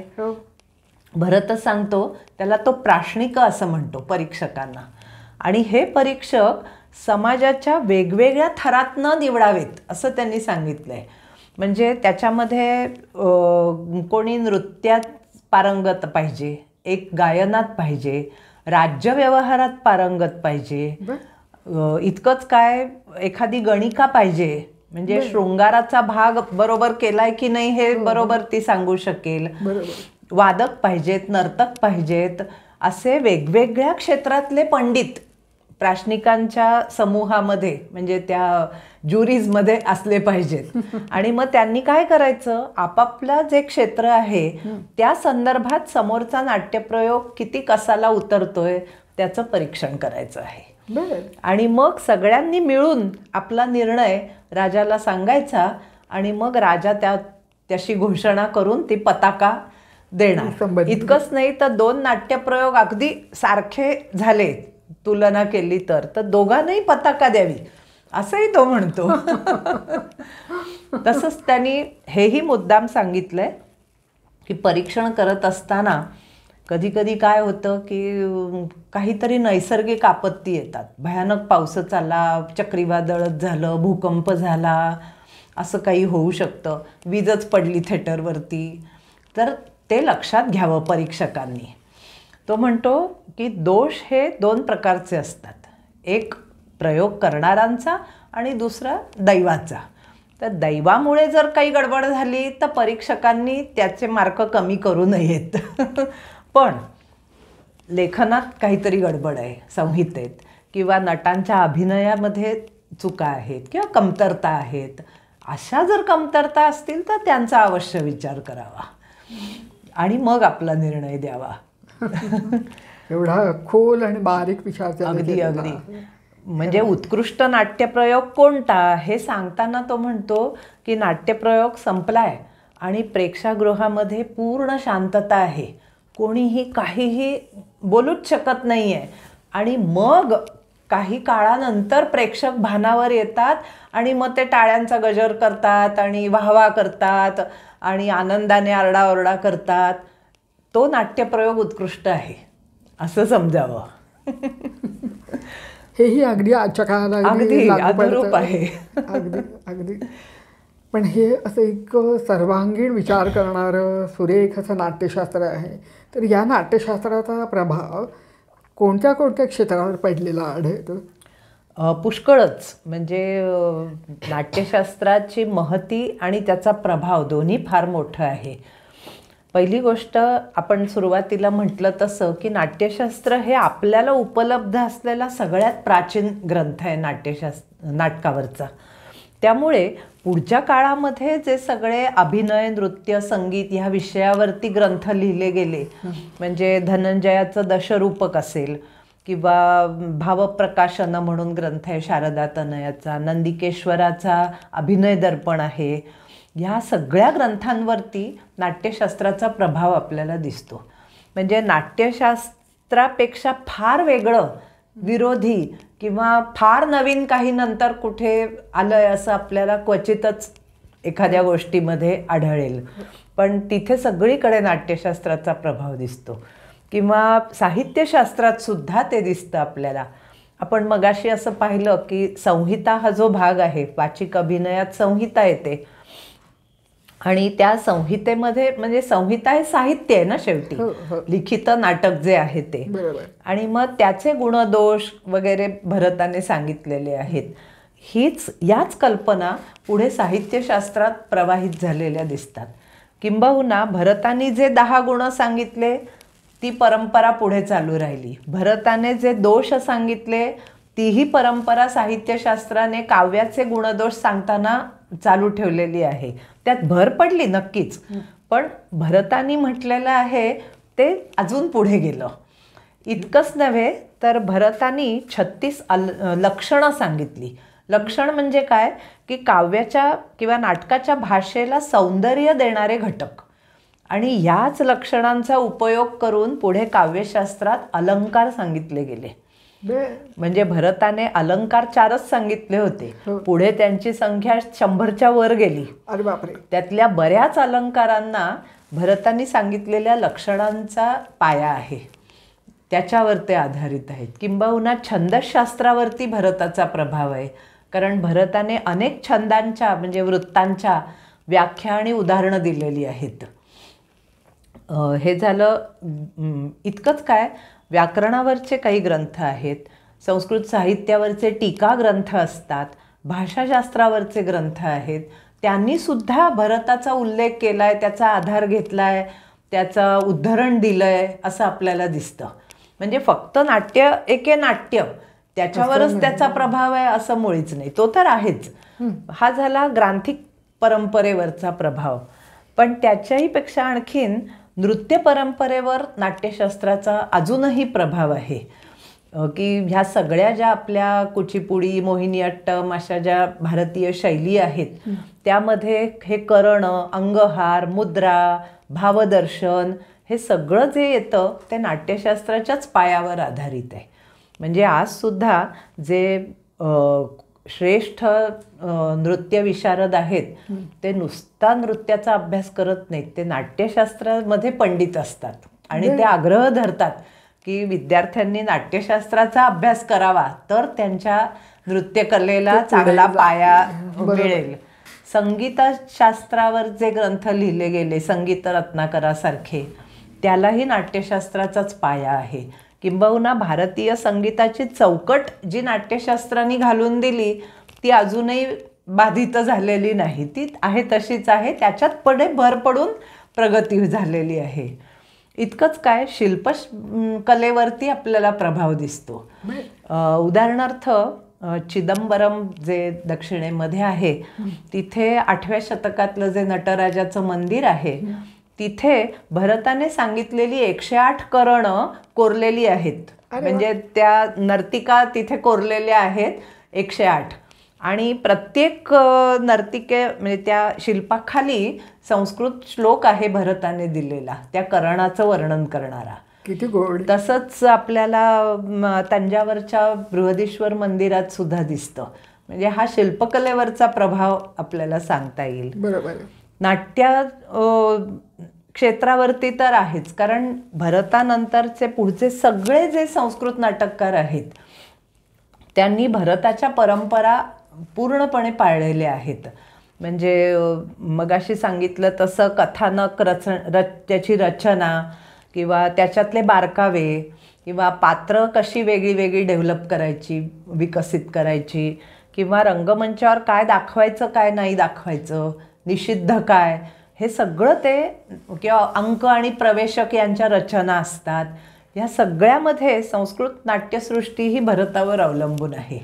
भरतच सांगतो त्याला तो प्राश्निक असं म्हणतो परीक्षकांना. आणि हे परीक्षक समाजाच्या वेगवेगळ्या थरात न निवडावेत असं त्यांनी सांगितलंय. म्हणजे त्याच्यामध्ये कोणी नृत्यात पारंगत पाहिजे, एक गायनात पाहिजे, राज्यव्यवहारात पारंगत पाहिजे. इतकंच काय, एखादी गणिका पाहिजे म्हणजे शृंगाराचा भाग बरोबर केलाय की नाही हे बरोबर ती सांगू शकेल. वादक पाहिजेत, नर्तक पाहिजेत, असे वेगवेगळ्या क्षेत्रातले पंडित प्राश्निकांच्या समूहामध्ये म्हणजे त्या ज्युरीजमध्ये असले पाहिजेत. आणि मग त्यांनी काय करायचं, आपापलं जे क्षेत्र आहे त्या संदर्भात समोरचा नाट्यप्रयोग किती कसाला उतरतोय त्याचं परीक्षण करायचं आहे. आणि मग सगळ्यांनी मिळून आपला निर्णय राजाला सांगायचा आणि मग राजा त्याशी घोषणा करून ती पताका देणार. इतकंच नाही तर 2 नाट्यप्रयोग अगदी सारखे झाले तुलना केली तर दोघांनाही पताका द्यावी असंही तो म्हणतो. तसंच त्यांनी हेही मुद्दाम सांगितलंय की परीक्षण करत असताना कधी कधी काय होतं की काहीतरी नैसर्गिक आपत्ती येतात. भयानक पाऊसच आला, चक्रीवादळच झालं, भूकंप झाला, असं काही होऊ शकतं, वीजच पडली थिएटरवरती. तर ते लक्षात घ्यावं परीक्षकांनी. तो म्हणतो की दोष हे 2 प्रकारचे असतात. एक प्रयोग करणाऱ्यांचा आणि दुसरा दैवाचा. तर दैवामुळे जर काही गडबड झाली तर परीक्षकांनी त्याचे मार्क कमी करू नयेत. पण लेखनात काहीतरी गडबड आहे, संहितेत किंवा नटांच्या अभिनयामध्ये चुका आहेत किंवा कमतरता आहेत, अशा जर कमतरता असतील तर त्यांचा अवश्य विचार करावा आणि मग आपला निर्णय द्यावा. एवढा खोल आणि बारीक विचार. अगदी अगदी. म्हणजे उत्कृष्ट नाट्यप्रयोग कोणता हे सांगताना तो म्हणतो की नाट्यप्रयोग संपलाय आणि प्रेक्षागृहामध्ये पूर्ण शांतता आहे, कोणीही काहीही बोलूच शकत नाही आहे. आणि मग काही काळानंतर प्रेक्षक भानावर येतात आणि मग ते टाळ्यांचा गजर करतात आणि वाहवा करतात आणि आनंदाने आरडाओरडा करतात. तो नाट्यप्रयोग उत्कृष्ट आहे असं समजावं. हेही अगदी आजच्या काळाला अगदी अनुरूप आहे. अगदी अगदी. पण हे असं एक सर्वांगीण विचार करणारं सुरेख असं नाट्यशास्त्र आहे. तर या नाट्यशास्त्राचा प्रभाव कोणत्या कोणत्या क्षेत्रावर पडलेला आढळतो? पुष्कळच. म्हणजे नाट्यशास्त्राची महती आणि त्याचा प्रभाव दोन्ही फार मोठं आहे. पहिली गोष्ट, आपण सुरुवातीला म्हटलं तसं की नाट्यशास्त्र हे आपल्याला उपलब्ध असलेला सगळ्यात प्राचीन ग्रंथ आहे नाटकावरचा. त्यामुळे पुढच्या काळामध्ये जे सगळे अभिनय, नृत्य, संगीत ह्या विषयावरती ग्रंथ लिहिले गेले, म्हणजे धनंजयाचं दशरूपक असेल किंवा भावप्रकाशन म्हणून ग्रंथ आहे शारदा तनयाचा, नंदिकेश्वराचा अभिनय दर्पण आहे, ह्या सगळ्या ग्रंथांवरती नाट्यशास्त्राचा प्रभाव आपल्याला दिसतो. म्हणजे नाट्यशास्त्रापेक्षा फार वेगळं, विरोधी किंवा फार नवीन काही नंतर कुठे आलंय असं आपल्याला क्वचितच एखाद्या गोष्टीमध्ये आढळेल, पण तिथे सगळीकडे नाट्यशास्त्राचा प्रभाव दिसतो. किंवा साहित्यशास्त्रात सुद्धा ते दिसतं आपल्याला. आपण मगाशी असं पाहिलं की संहिता हा जो भाग आहे, वाचिक अभिनयात संहिता येते आणि त्या संहितेमध्ये, म्हणजे संहिता हे साहित्य आहे ना शेवटी, लिखित नाटक जे आहे ते, आणि मग त्याचे गुणदोष वगैरे भरताने सांगितलेले आहेत. याच कल्पना पुढे साहित्यशास्त्रात प्रवाहित झालेल्या दिसतात. किंबहुना भरताने जे 10 गुण सांगितले ती परंपरा पुढे चालू राहिली. भरताने जे दोष सांगितले तीही परंपरा साहित्यशास्त्राने काव्याचे गुणदोष सांगताना चालू ठेवलेली आहे. त्यात भर पडली नक्कीच, पण भरतानी म्हटलेलं आहे ते अजून पुढे गेलं. इतकंच नव्हे तर भरतानी 36 लक्षणं सांगितली. लक्षण म्हणजे काय की काव्याच्या किंवा नाटकाच्या भाषेला सौंदर्य देणारे घटक, आणि याच लक्षणांचा उपयोग करून पुढे काव्यशास्त्रात अलंकार सांगितले गेले. म्हणजे भरताने अलंकार 4च सांगितले होते, पुढे त्यांची संख्या 100च्या वर गेली. अरे बापरे. त्यातल्या बऱ्याच अलंकारांना भरताने सांगितलेल्या लक्षणांचा पाया आहे, त्याच्यावर ते आधारित आहेत. किंबहुना छंदशास्त्रावरती भरताचा प्रभाव आहे, कारण भरताने अनेक छंदांच्या म्हणजे वृत्तांच्या व्याख्या आणि उदाहरणं दिलेली आहेत. हे झालं. इतकंच काय, व्याकरणावरचे काही ग्रंथ आहेत, संस्कृत साहित्यावरचे टीका ग्रंथ असतात, भाषाशास्त्रावरचे ग्रंथ आहेत, त्यांनीसुद्धा भरताचा उल्लेख केला आहे, त्याचा आधार घेतला आहे, त्याचं उद्धरण दिलं आहे असं आपल्याला दिसतं. म्हणजे फक्त नाट्य एके नाट्य त्याच्यावरच त्याचा प्रभाव आहे असं मुळीच नाही, तो तर आहेच. हा झाला ग्रांथिक परंपरेवरचा प्रभाव. पण त्याच्याही पेक्षा आणखीन नृत्य परंपरेवर नाट्यशास्त्राचा अजूनही प्रभाव आहे. की ह्या सगळ्या ज्या आपल्या कुचिपुडी, मोहिनीअट्टम अशा ज्या भारतीय शैली आहेत त्यामध्ये हे करणं, अंगहार, मुद्रा, भावदर्शन हे सगळं जे येतं ते नाट्यशास्त्राच्याच पायावर आधारित आहे. म्हणजे आजसुद्धा जे श्रेष्ठ नृत्य विशारद आहेत ते नुसता नृत्याचा अभ्यास करत नाहीत, ते नाट्यशास्त्रामध्ये पंडित असतात आणि ते आग्रह धरतात की विद्यार्थ्यांनी नाट्यशास्त्राचा अभ्यास करावा तर त्यांच्या नृत्यकलेला चांगला पाया मिळेल. संगीतशास्त्रावर जे ग्रंथ लिहिले गेले, संगीत रत्नाकरासारखे, त्यालाही नाट्यशास्त्राचाच पाया आहे. किंबहुना भारतीय संगीताची चौकट जी नाट्यशास्त्राने घालून दिली ती अजूनही बाधित झालेली नाही, ती आहे तशीच आहे, त्याच्यात पुढे भर पडून प्रगती झालेली आहे. इतकंच काय, शिल्पकलेवरती आपल्याला प्रभाव दिसतो. उदाहरणार्थ चिदंबरम जे दक्षिणेमध्ये आहे तिथे 8व्या शतकातलं जे नटराजाचं मंदिर आहे तिथे भरताने सांगितलेली 108 करणं कोरलेली आहेत. म्हणजे त्या नर्तिका तिथे कोरलेल्या आहेत 108, आणि प्रत्येक नर्तिके म्हणजे त्या शिल्पाखाली संस्कृत श्लोक आहे भरताने दिलेला त्या करणाचं वर्णन करणारा. किती गोड. तसंच आपल्याला तंजावरच्या बृहदीश्वर मंदिरात सुद्धा दिसतं. म्हणजे हा शिल्पकलेवरचा प्रभाव आपल्याला सांगता येईल. बरोबर. नाट्य क्षेत्रावरती तर आहेच, कारण भरतानंतरचे पुढचे सगळे जे संस्कृत नाटककार आहेत त्यांनी भरताच्या परंपरा पूर्णपणे पाळलेल्या आहेत. म्हणजे मगाशी सांगितलं तसं कथानक त्याची रचना किंवा त्याच्यातले बारकावे किंवा पात्र कशी वेगळी वेगळी डेव्हलप करायची, विकसित करायची, किंवा रंगमंचावर काय दाखवायचं काय नाही दाखवायचं, निषिद्ध काय, हे सगळं ते, किंवा अंक आणि प्रवेशक यांच्या रचना असतात. या सगळ्यामध्ये संस्कृत नाट्यसृष्टी ही भरतावर अवलंबून आहे.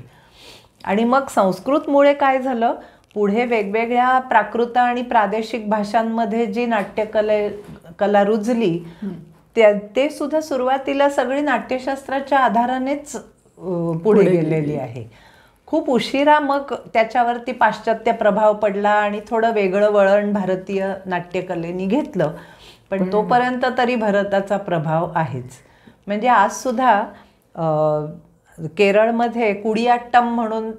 आणि मग संस्कृतमुळे काय झालं, पुढे वेगवेगळ्या प्राकृत आणि प्रादेशिक भाषांमध्ये जी कला रुजली ते सुद्धा सुरुवातीला सगळी नाट्यशास्त्राच्या आधारानेच पुढे गेलेली आहे. खूप उशिरा मग त्याच्यावरती पाश्चात्य प्रभाव पडला आणि थोडं वेगळं वळण भारतीय नाट्यकलेनी घेतलं, पण तोपर्यंत तरी भरताचा प्रभाव आहेच. म्हणजे आज सुद्धा केरळमध्ये कुडियाट्टम म्हणून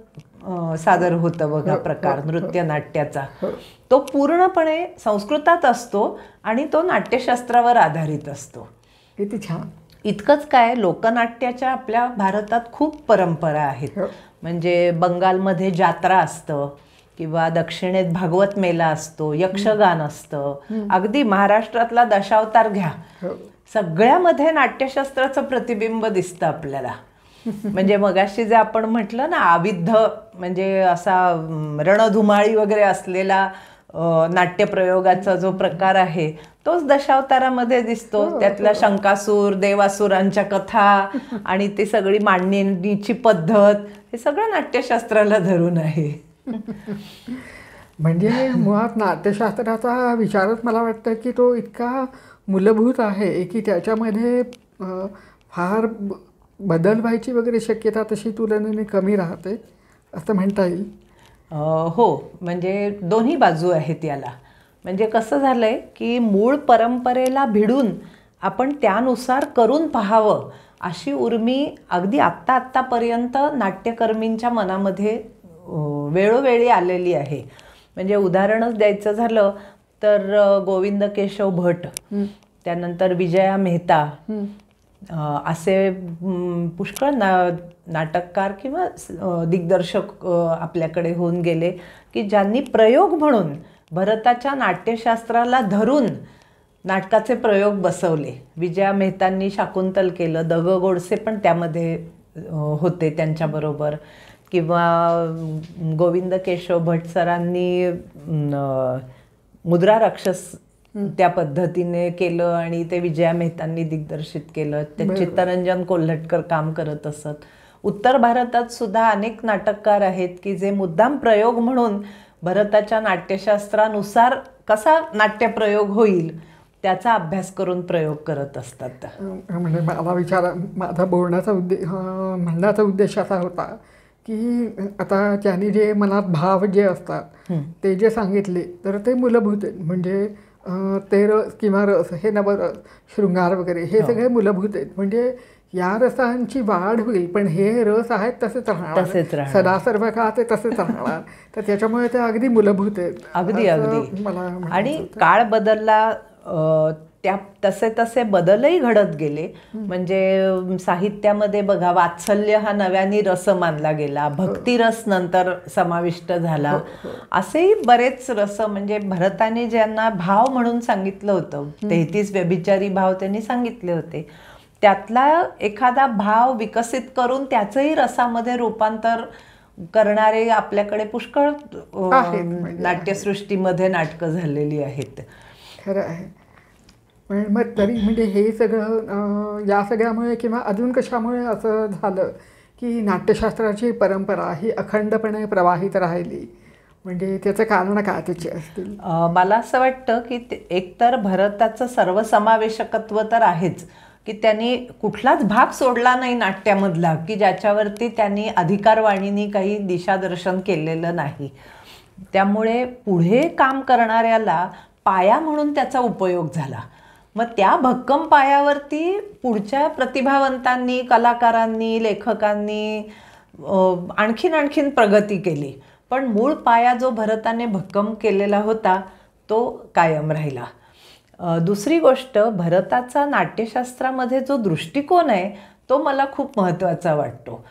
सादर होतं बघा प्रकार नृत्य नाट्याचा, तो पूर्णपणे संस्कृतात असतो आणि तो नाट्यशास्त्रावर आधारित असतो. किती छान. इतकंच काय, लोकनाट्याच्या आपल्या भारतात खूप परंपरा आहेत. म्हणजे बंगालमध्ये जात्रा असतं किंवा दक्षिणेत भागवत मेला असतो, यक्षगान असतं, अगदी महाराष्ट्रातला दशावतार घ्या, सगळ्यामध्ये नाट्यशास्त्राचं प्रतिबिंब दिसतं आपल्याला. म्हणजे मगाशी जे आपण म्हटलं ना, आविद्ध म्हणजे असा रणधुमाळी वगैरे असलेला नाट्यप्रयोगाचा जो प्रकार आहे तोच दशावतारामध्ये दिसतो. त्यातला शंकासूर, देवासुरांच्या कथा आणि ती सगळी मांडणीची पद्धत, हे सगळं नाट्यशास्त्राला धरून आहे. म्हणजे मुळात नाट्यशास्त्राचा विचारच मला वाटतं की तो इतका मूलभूत आहे की त्याच्यामध्ये फार बदल व्हायची वगैरे शक्यता तशी तुलनेने कमी राहते असं म्हणता येईल. हो, म्हणजे दोन्ही बाजू आहेत याला. म्हणजे कसं झालं आहे की मूळ परंपरेला भिडून आपण त्यानुसार करून पाहावं अशी उर्मी अगदी आत्तापर्यंत नाट्यकर्मींच्या मनामध्ये वेळोवेळी आलेली आहे. म्हणजे उदाहरणच द्यायचं झालं तर गोविंद केशव भट, त्यानंतर विजया मेहता, असे पुष्कळ नाटककार किंवा दिग्दर्शक आपल्याकडे होऊन गेले की ज्यांनी प्रयोग म्हणून भरताच्या नाट्यशास्त्राला धरून नाटकाचे प्रयोग बसवले. विजया मेहतांनी शाकुंतल केलं, द ग गोडसे पण त्यामध्ये होते त्यांच्याबरोबर, किंवा गोविंद केशव भट सरांनी मुद्रा राक्षस त्या पद्धतीने केलं आणि ते विजया मेहतांनी दिग्दर्शित केलं. ते चित्तरंजन कोल्हटकर काम करत असत. उत्तर भारतात सुद्धा अनेक नाटककार आहेत की जे मुद्दाम प्रयोग म्हणून भरताच्या नाट्यशास्त्रानुसार कसा नाट्यप्रयोग होईल त्याचा अभ्यास करून प्रयोग करत असतात. म्हणजे माझा बोलण्याचा म्हणण्याचा उद्देश असा होता की आता त्यांनी जे मनात भाव जे असतात ते जे सांगितले तर ते मूलभूत आहेत. म्हणजे ते रस किंवा रस, हे नवरस, शृंगार वगैरे हे सगळे मूलभूत आहेत. म्हणजे या रसांची वाढ होईल पण हे रस आहेत तसेच राहणार, सदा सर्व काळ ते तसेच राहणार. तर त्याच्यामुळे ते अगदी मूलभूत आहेत. अगदी मला. आणि काळ बदलला, त्या तसे बदलही घडत गेले. म्हणजे साहित्यामध्ये बघा, वात्सल्य हा नव्याने रस मानला गेला, भक्तिरस नंतर समाविष्ट झाला. असेही बरेच रस, म्हणजे भरताने ज्यांना भाव म्हणून सांगितलं होतं, 33 व्यभिचारी भाव त्यांनी सांगितले होते, त्यातला एखादा भाव विकसित करून त्याचंही रसामध्ये रूपांतर करणारे आपल्याकडे पुष्कळ नाट्यसृष्टीमध्ये नाटकं झालेली आहेत. खरं आहे. पण मग तरी म्हणजे हे सगळं या सगळ्यामुळे किंवा अजून कशामुळे असं झालं की नाट्यशास्त्राची परंपरा ही अखंडपणे प्रवाहित राहिली? म्हणजे त्याचं कारण काय त्याचे असतील? मला असं वाटतं की एकतर भरताचं सर्वसमावेशकत्व तर आहेच, की त्यांनी कुठलाच भाग सोडला नाही नाट्यामधला की ज्याच्यावरती त्यांनी अधिकारवाणीनी काही दिशादर्शन केलेलं नाही. त्यामुळे पुढे काम करणाऱ्याला पाया म्हणून त्याचा उपयोग झाला. मग त्या भक्कम पायावरती पुढच्या प्रतिभावंतांनी, कलाकारांनी, लेखकांनी आणखीन प्रगती केली. पण मूळ पाया जो भरताने भक्कम केलेला होता तो कायम राहिला. दुसरी गोष्ट, भरताचा नाट्यशास्त्रामध्ये जो दृष्टिकोन आहे तो मला खूप महत्त्वाचा वाटतो.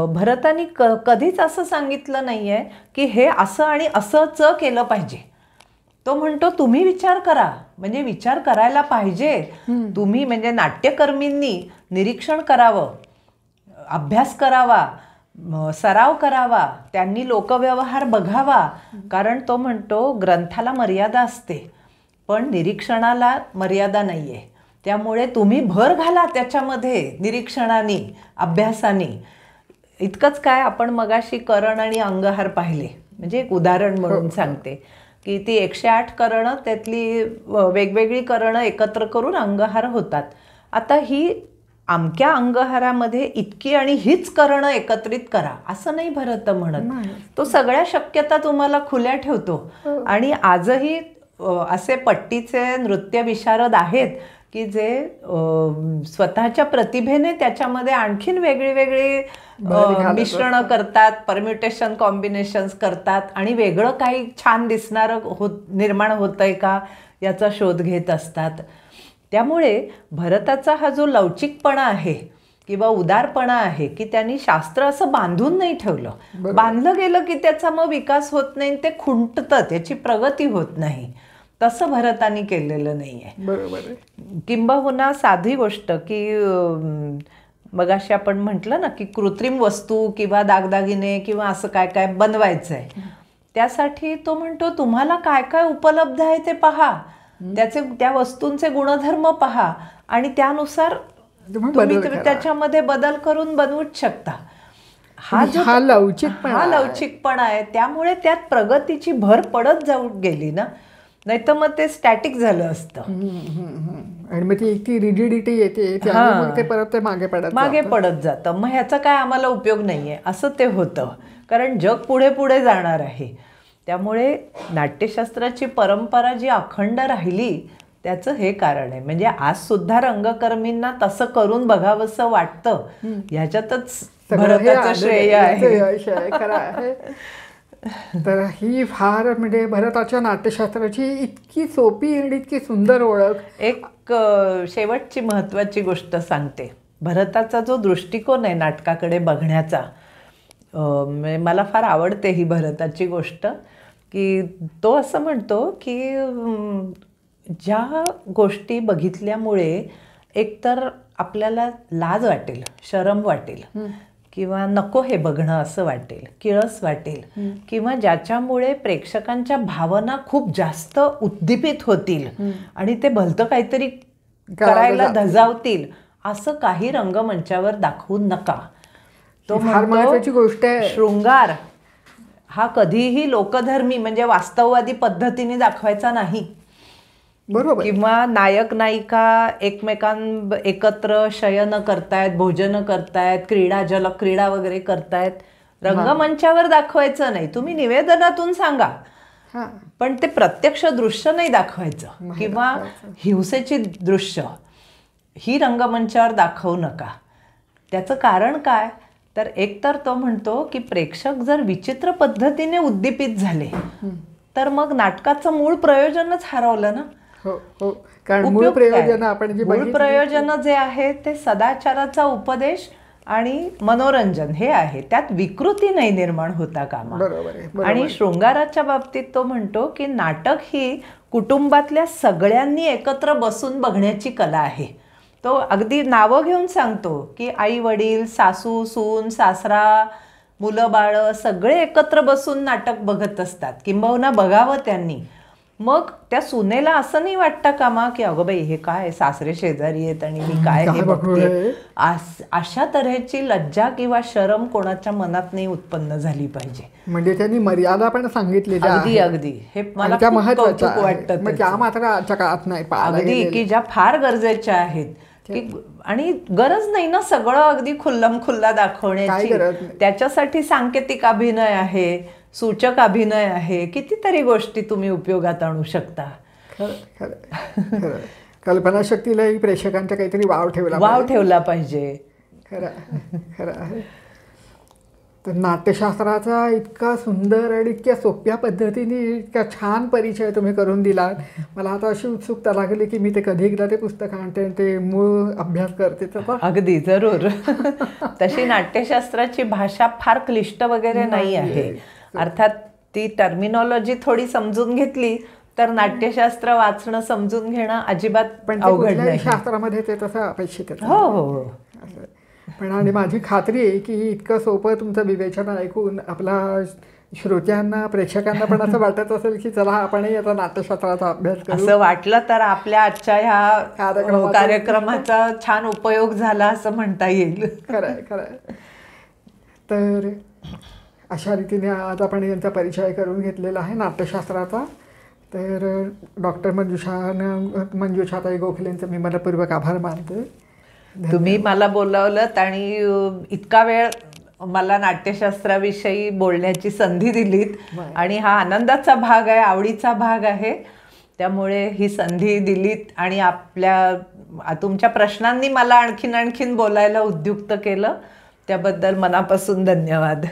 भरताने कधीच असं सांगितलं नाही आहे की हे असं आणि असंच केलं पाहिजे. तो म्हणतो तुम्ही विचार करा, म्हणजे विचार करायला पाहिजे तुम्ही, म्हणजे नाट्यकर्मींनी निरीक्षण करावं, अभ्यास करावा, सराव करावा, त्यांनी लोकव्यवहार बघावा. कारण तो म्हणतो ग्रंथाला मर्यादा असते पण निरीक्षणाला मर्यादा नाही आहे. त्यामुळे तुम्ही भर घाला त्याच्यामध्ये निरीक्षणाने, अभ्यासाने. इतकंच काय, आपण मगाशी करण आणि अंगहार पाहिले, म्हणजे एक उदाहरण म्हणून सांगते की ती 108 करणं त्यातली वेगवेगळी करणं एकत्र करून अंगहार होतात. आता ही अमक्या अंगहारामध्ये इतकी आणि हीच करणं एकत्रित करा असं नाही भरत म्हणत. तो सगळ्या शक्यता तुम्हाला खुल्या ठेवतो. आणि आजही असे पट्टीचे नृत्य विशारद आहेत की जे स्वतःच्या प्रतिभेने त्याच्यामध्ये आणखीन वेगळी वेगळी मिश्रणं करतात, परम्युटेशन कॉम्बिनेशन्स करतात आणि वेगळं काही छान दिसणारं निर्माण होतंय का याचा शोध घेत असतात. त्यामुळे भरताचा हा जो लवचिकपणा आहे किंवा उदारपणा आहे की त्यांनी शास्त्र असं बांधून नाही ठेवलं. बांधलं गेलं की त्याचा मग विकास होत नाही, ते खुंटतं, त्याची प्रगती होत नाही. तसं भरतानी केलेलं नाही आहे. बरोबर. किंबहुना साधी गोष्ट की मगाशी आपण म्हटलं ना की कृत्रिम वस्तू किंवा दागदागिने किंवा असं काय काय बनवायचं आहे, त्यासाठी तो म्हणतो तुम्हाला काय काय उपलब्ध आहे ते पहा, त्या वस्तूंचे गुणधर्म पहा आणि त्यानुसार तुम्ही त्याच्यामध्ये बदल करून बनवूच शकता. हा लवचिकपणा आहे. त्यामुळे त्यात प्रगतीची भर पडत जाऊ गेली ना, नाही तर मग ते स्टॅटिक झालं असतं आणि मग ती इतकी रिजिडिटी येते ते परत ते मागे पडत जातं. मग ह्याचा काय आम्हाला उपयोग नाहीये असं ते होतं, कारण जग पुढे पुढे जाणार आहे. त्यामुळे नाट्यशास्त्राची परंपरा जी अखंड राहिली त्याचं हे कारण आहे. म्हणजे आज सुद्धा रंगकर्मींना तसं करून बघावंसं वाटतं, ह्याच्यातच भरताचं श्रेय आहे. तर ही फार म्हणजे भरताच्या नाट्यशास्त्राची इतकी सोपी आणि इतकी सुंदर ओळख. एक शेवटची महत्त्वाची गोष्ट सांगते. भरताचा जो दृष्टिकोन आहे नाटकाकडे बघण्याचा, मला फार आवडते ही भरताची गोष्ट की तो असं म्हणतो की ज्या गोष्टी बघितल्यामुळे एकतर आपल्याला लाज वाटेल, शरम वाटेल किंवा नको हे बघणं असं वाटेल, किळस वाटेल, किंवा ज्याच्यामुळे प्रेक्षकांच्या भावना खूप जास्त उद्दीपित होतील आणि ते भलतं काहीतरी करायला धजावतील, असं काही रंगमंचावर दाखवू नका. तो महत्त्वाची गोष्ट आहे. शृंगार हा कधीही लोकधर्मी म्हणजे वास्तववादी पद्धतीने दाखवायचा नाही. बरोबर. किंवा नायक नायिका एकत्र शयन करतायत, भोजन करतायत, जलक्रीडा वगैरे करतायत, रंगमंचावर दाखवायचं नाही. तुम्ही निवेदनातून सांगा, पण ते प्रत्यक्ष दृश्य नाही दाखवायचं. किंवा हिंसेची दृश्य ही रंगमंचावर दाखवू नका. त्याचं कारण काय, तर एकतर तो म्हणतो की प्रेक्षक जर विचित्र पद्धतीने उद्दीपित झाले तर मग नाटकाचं मूळ प्रयोजनच हरवलं ना. कारण मूळ प्रयोजन जे आहे ते सदाचाराचा उपदेश आणि मनोरंजन हे आहे. त्यात विकृती नाही निर्माण होता कामा. आणि शृंगाराच्या बाबतीत तो म्हणतो की नाटक ही कुटुंबातल्या सगळ्यांनी एकत्र बसून बघण्याची कला आहे. तो अगदी नावं घेऊन सांगतो की आई वडील, सासू सून, सासरा, मुलं बाळ सगळे एकत्र बसून नाटक बघत असतात, किंबहुना बघावं त्यांनी. मग त्या सुनेला असं नाही वाटतं कामा की अगं बाई हे काय सासरे शेजारी आहेत आणि मी काय हे बघते. अशा तऱ्हेची लज्जा किंवा शरम कोणाच्या मनात नाही उत्पन्न झाली पाहिजे. म्हणजे त्यांनी मर्यादा पण सांगितलेली. अगदी हे मला कौतुक वाटतं. अगदी की ज्या फार गरजेच्या आहेत. आणि गरज नाही ना सगळं अगदी खुल्लम खुल्ला दाखवण्याची. त्याच्यासाठी सांकेतिक अभिनय आहे, सूचक अभिनय आहे, कितीतरी गोष्टी तुम्ही उपयोगात आणू शकता. कल्पनाशक्तीलाही प्रेक्षकांचा काहीतरी वाव ठेवला पाहिजे. खरं आहे. तर नाट्यशास्त्राचा इतका सुंदर आणि इतक्या सोप्या पद्धतीने इतका छान परिचय तुम्ही करून दिलात. मला आता अशी उत्सुकता लागली की मी ते कधी एकदा ते पुस्तक आणते ते मूळ अभ्यास करते. अगदी जरूर. तशी नाट्यशास्त्राची भाषा फार क्लिष्ट वगैरे नाही आहे. अर्थात ती टर्मिनॉलॉजी थोडी समजून घेतली तर नाट्यशास्त्र वाचणं समजून घेणं अजिबात अवघड नाही. शास्त्रामध्ये ते तसं अपेक्षित आहे. हो. पण आणि माझी खात्री आहे की इतकं सोपं तुमचं विवेचन ऐकून आपला श्रोत्यांना, प्रेक्षकांना पण असं वाटत असेल की चला आपणही आता नाट्यशास्त्राचा अभ्यास करू. असं वाटलं तर आपल्या आजच्या ह्या कार्यक्रमाचा छान उपयोग झाला असं म्हणता येईल. खरंय. तर अशा रीतीने आज आपण यांचा परिचय करून घेतलेला आहे नाट्यशास्त्राचा. तर डॉक्टर मंजुषाताई गोखलेंचं मी मनपूर्वक आभार मानते. तुम्ही मला बोलावलं आणि इतका वेळ मला नाट्यशास्त्राविषयी बोलण्याची संधी दिलीत आणि हा आनंदाचा भाग आहे, आवडीचा भाग आहे. त्यामुळे ही संधी दिलीत आणि तुमच्या प्रश्नांनी मला आणखीन बोलायला उद्युक्त केलं. त्याबद्दल मनापासून धन्यवाद.